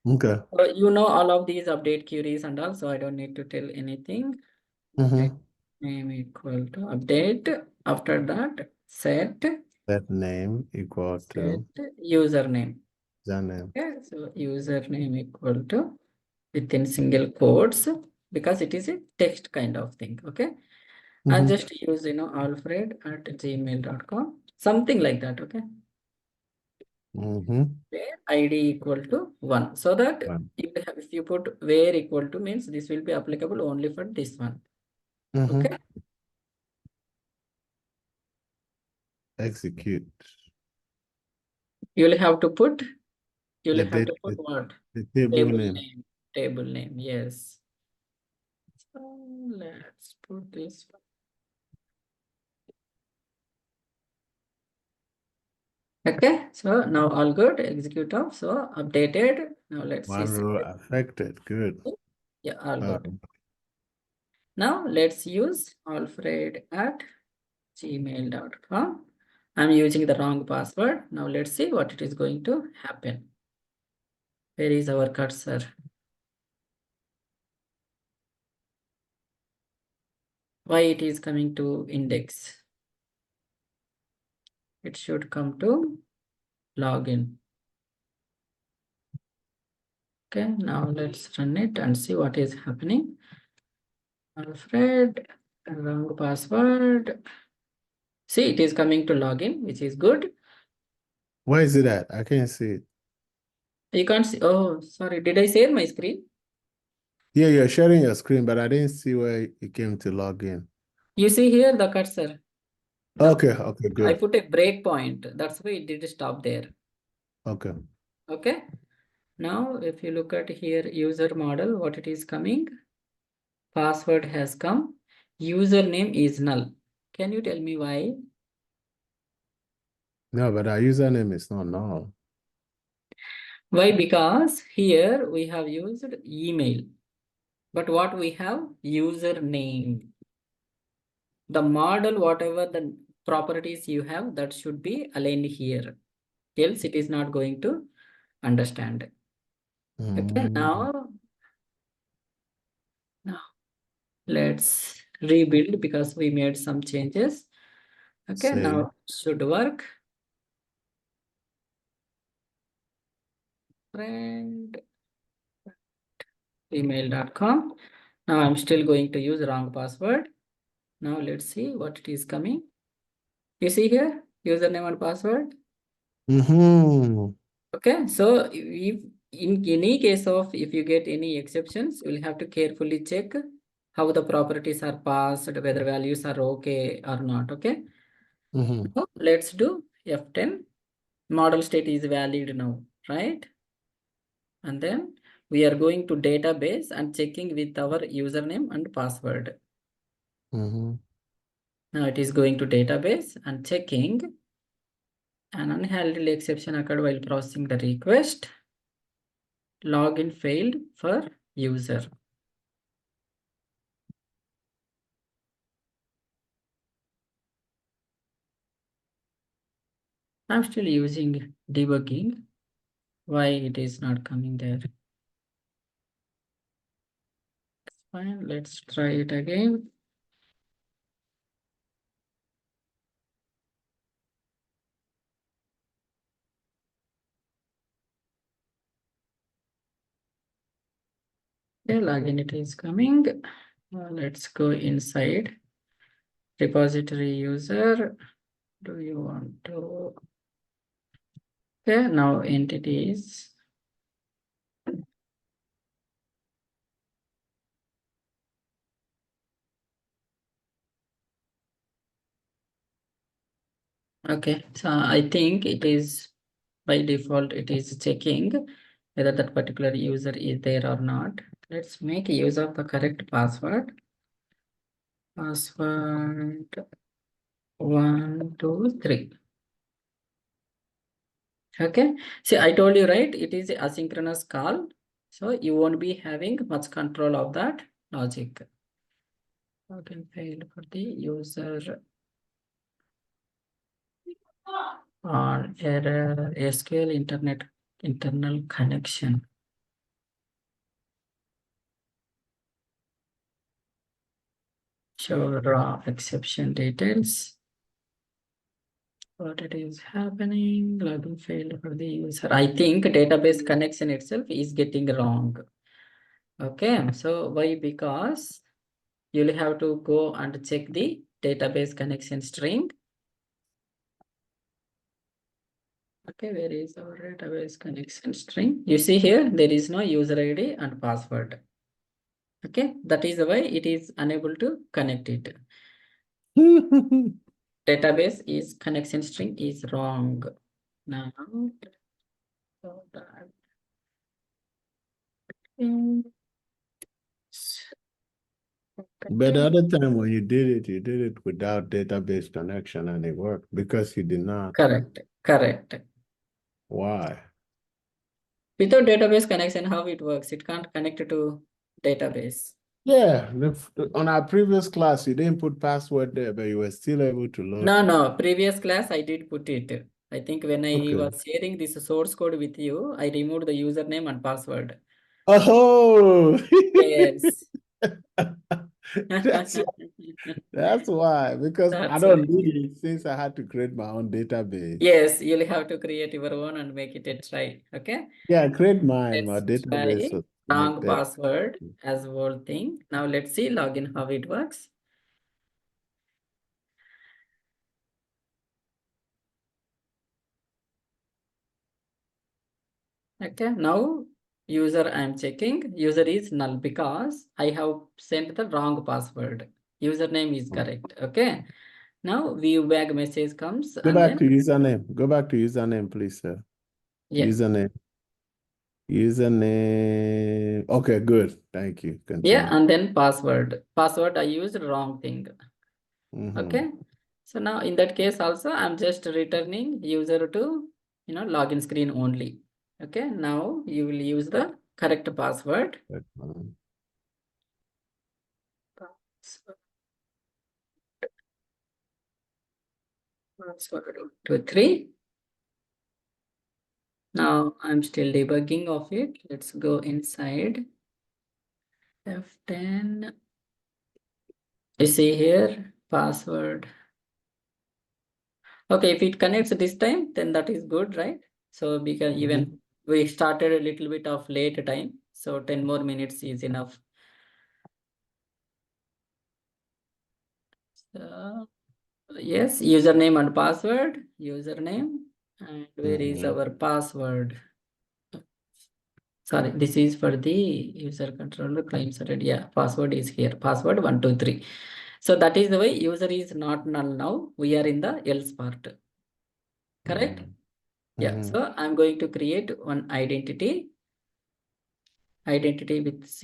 Okay. You know all of these update queries and all, so I don't need to tell anything. Name equal to update. After that, set name equal to username. username. Okay, so username equal to within single quotes, because it is a text kind of thing. Okay. I just use alfred@gmail.com, something like that. Okay. Where ID equal to 1. So that if you put where equal to means this will be applicable only for this one. Okay. Execute. You'll have to put The what? table name. Table name, yes. So let's put this one. Okay, so now all good. Execute off. So updated. Now let's see. One row affected. Good. Yeah, all good. Now let's use alfred@gmail.com. I'm using the wrong password. Now let's see what it is going to happen. Where is our cursor? Why it is coming to index? It should come to login. Okay, now let's run it and see what is happening. Alfred, wrong password. See, it is coming to login, which is good. Where is it at? I can't see it. You can't see. Oh, sorry. Did I share my screen? Yeah, you're sharing your screen, but I didn't see where it came to log in. You see here the cursor. Okay, okay, I good. put a breakpoint. That's why it did stop there. Okay. Okay. Now, if you look at here, user model, what it is coming? Password has come. Username is null. Can you tell me why? No, but our username is not null. Why? Because here we have used email. But what we have? Username. The model, whatever the properties you have, that should be aligned here. Else it is not going to understand. Okay, now let's rebuild because we made some changes. Okay, Save. now should work. Friend email.com. Now I'm still going to use wrong password. Now let's see what it is coming. You see here, username and password. Okay, so if in any case of if you get any exceptions, you'll have to carefully check how the properties are passed, whether values are okay or not. Okay. So let's do F10. Model state is valid now, right? And then we are going to database and checking with our username and password. Now it is going to database and checking. An unhandled exception occurred while processing the request. Login failed for user. I'm still using debugging. Why it is not coming there? Fine, let's try it again. Okay, login it is coming. Let's go inside repository user. Do you want to? Okay, now entities. Okay, so I think it is by default, it is checking whether that particular user is there or not. Let's make use of the correct password. Password 1, 2, 3. Okay, see, I told you, right? It is asynchronous call. So you won't be having much control of that logic. Login failed for the user on error SQL internet internal connection. Show raw exception details. What it is happening? Login failed for the user. I think database connection itself is getting wrong. Okay, so why? Because you'll have to go and check the database connection string. Okay, where is our database connection string? You see here, there is no user ID and password. Okay, that is why it is unable to connect it. Database is connection string is wrong. Now, so that is But the other time when you did it without database connection and it worked because you did not. correct. Correct. Why? Without database connection, how it works? It can't connect to database. Yeah, on our previous class, you didn't put password there, but you were still able to load. No. Previous class, I did put it. I think when I Okay. was sharing this source code with you, I removed the username and password. Oh, Yes. that's that's why, because I That's don't why. need it since I had to create my own database. Yes, you'll have to create your own and make it a try. Okay. Yeah, create mine. My Let's database try was wrong connected. password as whole thing. Now let's see login how it works. Okay, now user I am checking. User is null because I have sent the wrong password. Username is correct. Okay. Now view back message comes Go and back then to username. Go back to username, please, sir. yeah. Username. Username. Okay, good. Thank you. Yeah, Continue. and then password. Password I used wrong thing. Okay. So now in that case also I'm just returning user to login screen only. Okay. Now you will use the correct password. Password 123. Now I'm still debugging of it. Let's go inside. F10. You see here password. Okay, if it connects this time, then that is good, right? So because even we started a little bit of late time, so 10 more minutes is enough. So yes, username and password, username, and where is our password? Sorry, this is for the user controller client side. Yeah, password is here. Password 123. So that is the way user is not null now. We are in the else part. Correct? Yeah. So I'm going to create one identity with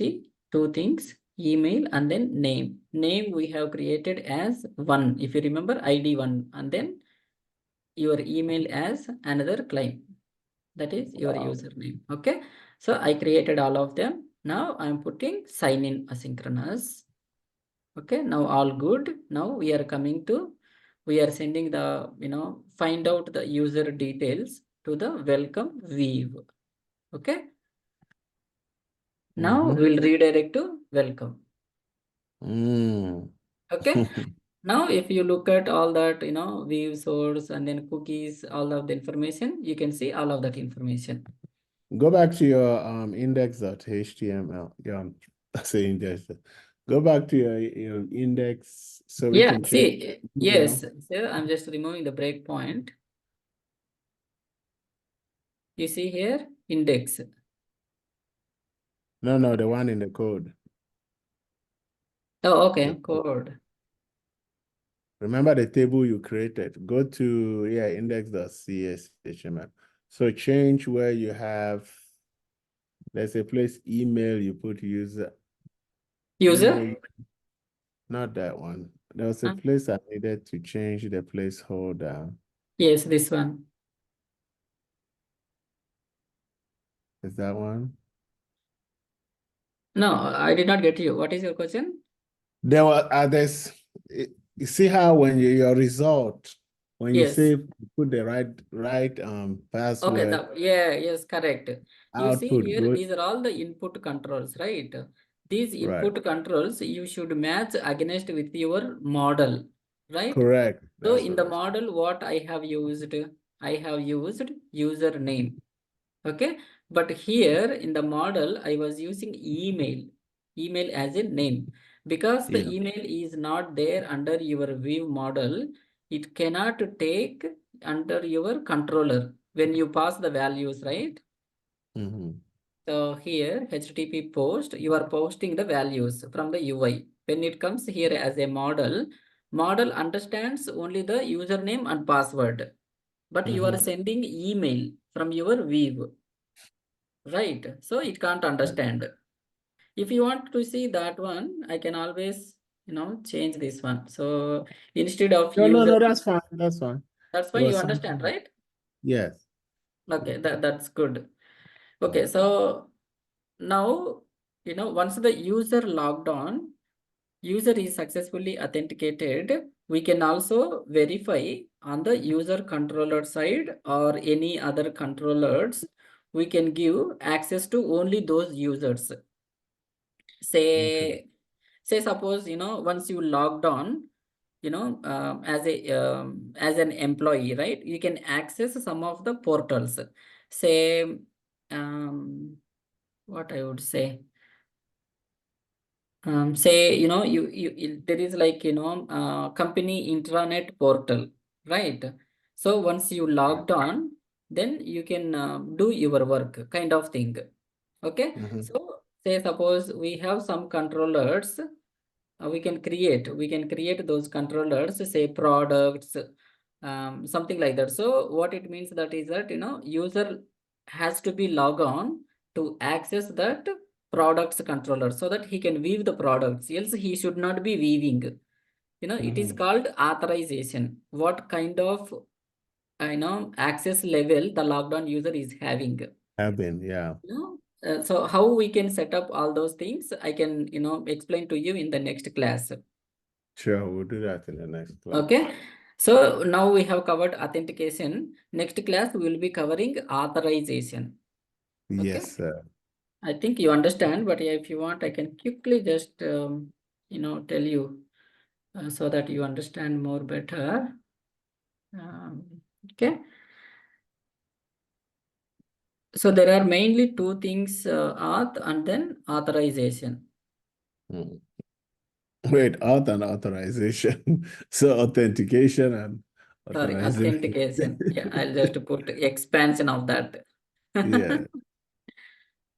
two things, email and then name. Name we have created as 1. If you remember ID 1 and then your email as another claim. That is your username. Okay. So I created all of them. Now I'm putting sign in asynchronous. Okay. Now all good. Now we are coming to, we are sending the, find out the user details to the welcome view. Okay. Now we'll redirect to welcome. Okay. Now, if you look at all that, view source and then cookies, all of the information, you can see all of that information. Go back to your index.html. Yeah, I say index. Go back to your index so we can check. See, yes. So I'm just removing the breakpoint. You see here, index. No, the one in the code. Oh, okay, code. Remember the table you created. Go to index.cshtml. So change where you have, let's say, place email, you put user. User? Email, not that one. There was a place I needed to change the placeholder. Yes, this one. Is that one? No, I did not get you. What is your question? There were others. You see how when your result, when you Yes. say put the right password. Okay, yes, correct. You see Output here, good. these are all the input controls, right? These Right. input controls you should match against with your model, right? Correct. So That's in what the model, what I have used username. Okay, but here in the model, I was using email as a name, because the email is not there under your view model. It cannot take under your controller when you pass the values, right? So here HTTP post, you are posting the values from the UI. When it comes here as a model understands only the username and password, but you are sending email from your view, right? So it can't understand. If you want to see that one, I can always change this one. So instead of user, no, that's fine. That's fine. that's There fine. You was understand, something. right? Yes. Okay, that's good. Okay, so now once the user logged on, user is successfully authenticated, we can also verify on the user controller side or any other controllers. We can give access to only those users. Say suppose once you logged on, as an employee, right? You can access some of the portals. Say what I would say, say there is like company intranet portal, right? So once you logged on, then you can do your work kind of thing. Okay. So say suppose we have some controllers we can create those controllers, say products, something like that. So what it means that is that, user has to be log on to access that products controller so that he can view the products, else he should not be viewing. It is called authorization. What kind of access level the logged on user is having. Yeah. So how we can set up all those things, I can explain to you in the next class. Sure, we'll do that in the next class. Okay, so now we have covered authentication. Next class we will be covering authorization. Okay, Yes, sir. I think you understand, but yeah, if you want, I can quickly just tell you so that you understand more better. Okay, so there are mainly two things, auth and then authorization. Mm. Wait, auth and authorization. So authentication and Sorry, authorization. authentication. Yeah, I'll just put expansion of that. Yeah.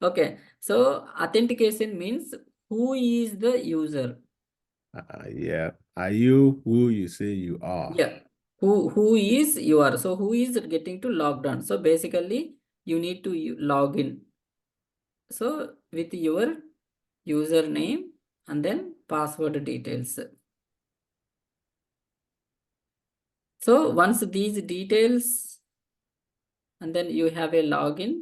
Okay, so authentication means who is the user? Yeah. Are you who you say you are? Yeah, who is you are? So who is getting to logged on? So basically, you need to log in. So with your username and then password details. So once these details and then you have a login.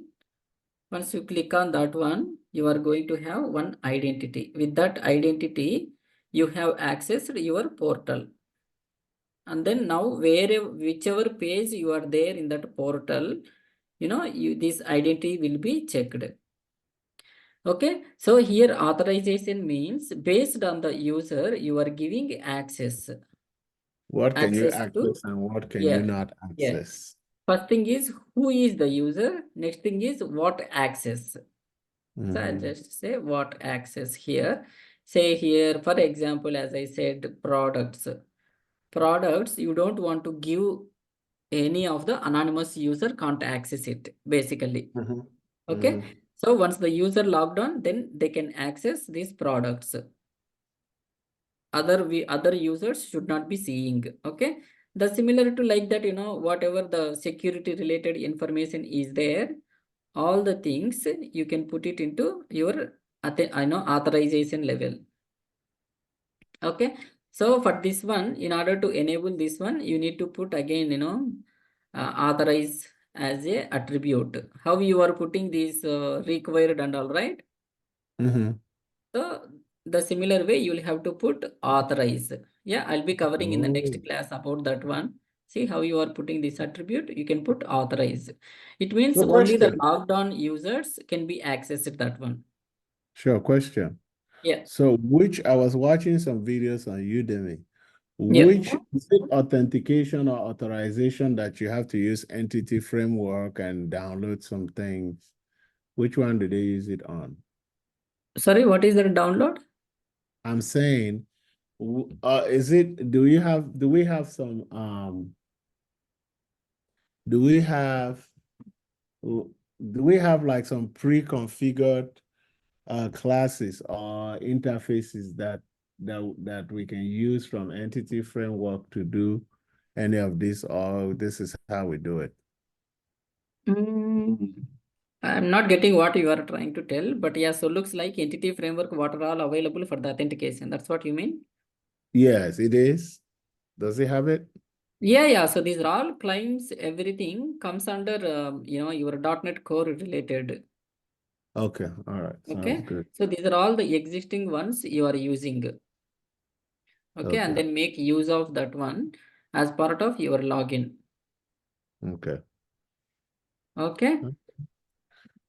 Once you click on that one, you are going to have one identity. With that identity, you have accessed your portal. And then now whichever page you are there in that portal, this identity will be checked. Okay, so here authorization means based on the user, you are giving access. What can you Access to, access and what can you yeah, not yeah. access? First thing is who is the user. Next thing is what access. So I'll Mm-hmm. just say what access here. Say here, for example, as I said, products. Products, you don't want to give any of the anonymous user can't access it, basically. Mm-hmm. Okay. Mm-hmm. So once the user logged on, then they can access these products. Other users should not be seeing. Okay. The similar to like that, whatever the security related information is there, all the things you can put it into your authorization level. Okay, so for this one, in order to enable this one, you need to put again authorize as a attribute. How you are putting this required and all, right? Mm-hmm. So the similar way you will have to put authorize. Yeah, I'll be covering in the next Oh. class about that one. See how you are putting this attribute, you can put authorize. It means So only the question. logged on users can be accessed that one. Sure, question. Yeah. So I was watching some videos on Udemy. Yeah. Which is it authentication or authorization that you have to use entity framework and download some things? Which one do they use it on? Sorry, what is the download? I'm saying, is it, do we have some, do we have, do we have like some pre-configured classes or interfaces that we can use from entity framework to do any of this, or this is how we do it? Mm, I'm not getting what you are trying to tell, but yeah, so looks like entity framework, what are all available for the authentication. That's what you mean? Yes, it is. Does it have it? Yeah, yeah. So these are all claims, everything comes under, your .NET Core related. Okay, all right, sounds Okay. good. So these are all the existing ones you are using. Okay. And Okay, then make use of that one as part of your login. okay. Okay.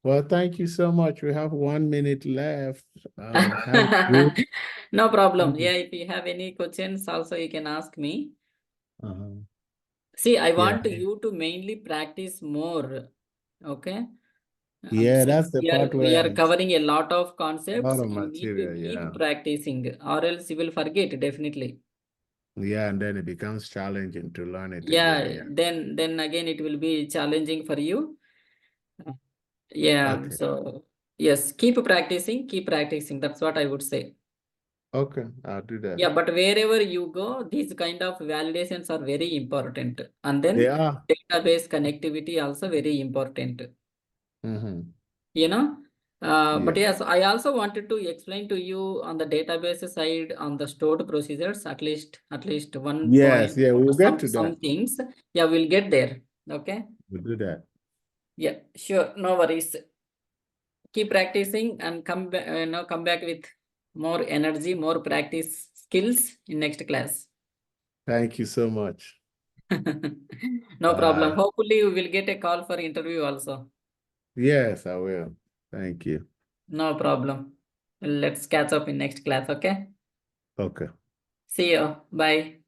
Well, thank you so much. We have 1 minute left. Have a good. No problem. Mhm. Yeah. If you have any questions also, you can ask me. Uh-huh. See, I Yeah, want you to mainly practice more. Okay. yeah, Since that's the we are part we where are it's covering a lot of a lot concepts, of you need to material. keep Yeah, practicing, or else you will forget definitely. yeah, and then it becomes challenging to learn it again. Yeah, Yeah. then again it will be challenging for you. Yeah, Okay. so yes, keep practicing, keep practicing. That's what I would say. Okay, I'll do that. Yeah, but wherever you go, these kind of validations are very important. And They then are. database connectivity also very important. Mm-hmm. You know, but Yeah. yes, I also wanted to explain to you on the database side on the stored procedures, at least one Yes, point, yeah, we'll get to some that. things. Yeah, we'll get there. Okay. We'll do that. Yeah, sure. No worries. Keep practicing and come back, come back with more energy, more practice skills in next class. Thank you so much. No problem. Bye. Hopefully you will get a call for interview also. Yes, I will. Thank you. No problem. Let's catch up in next class. Okay. Okay. See you. Bye.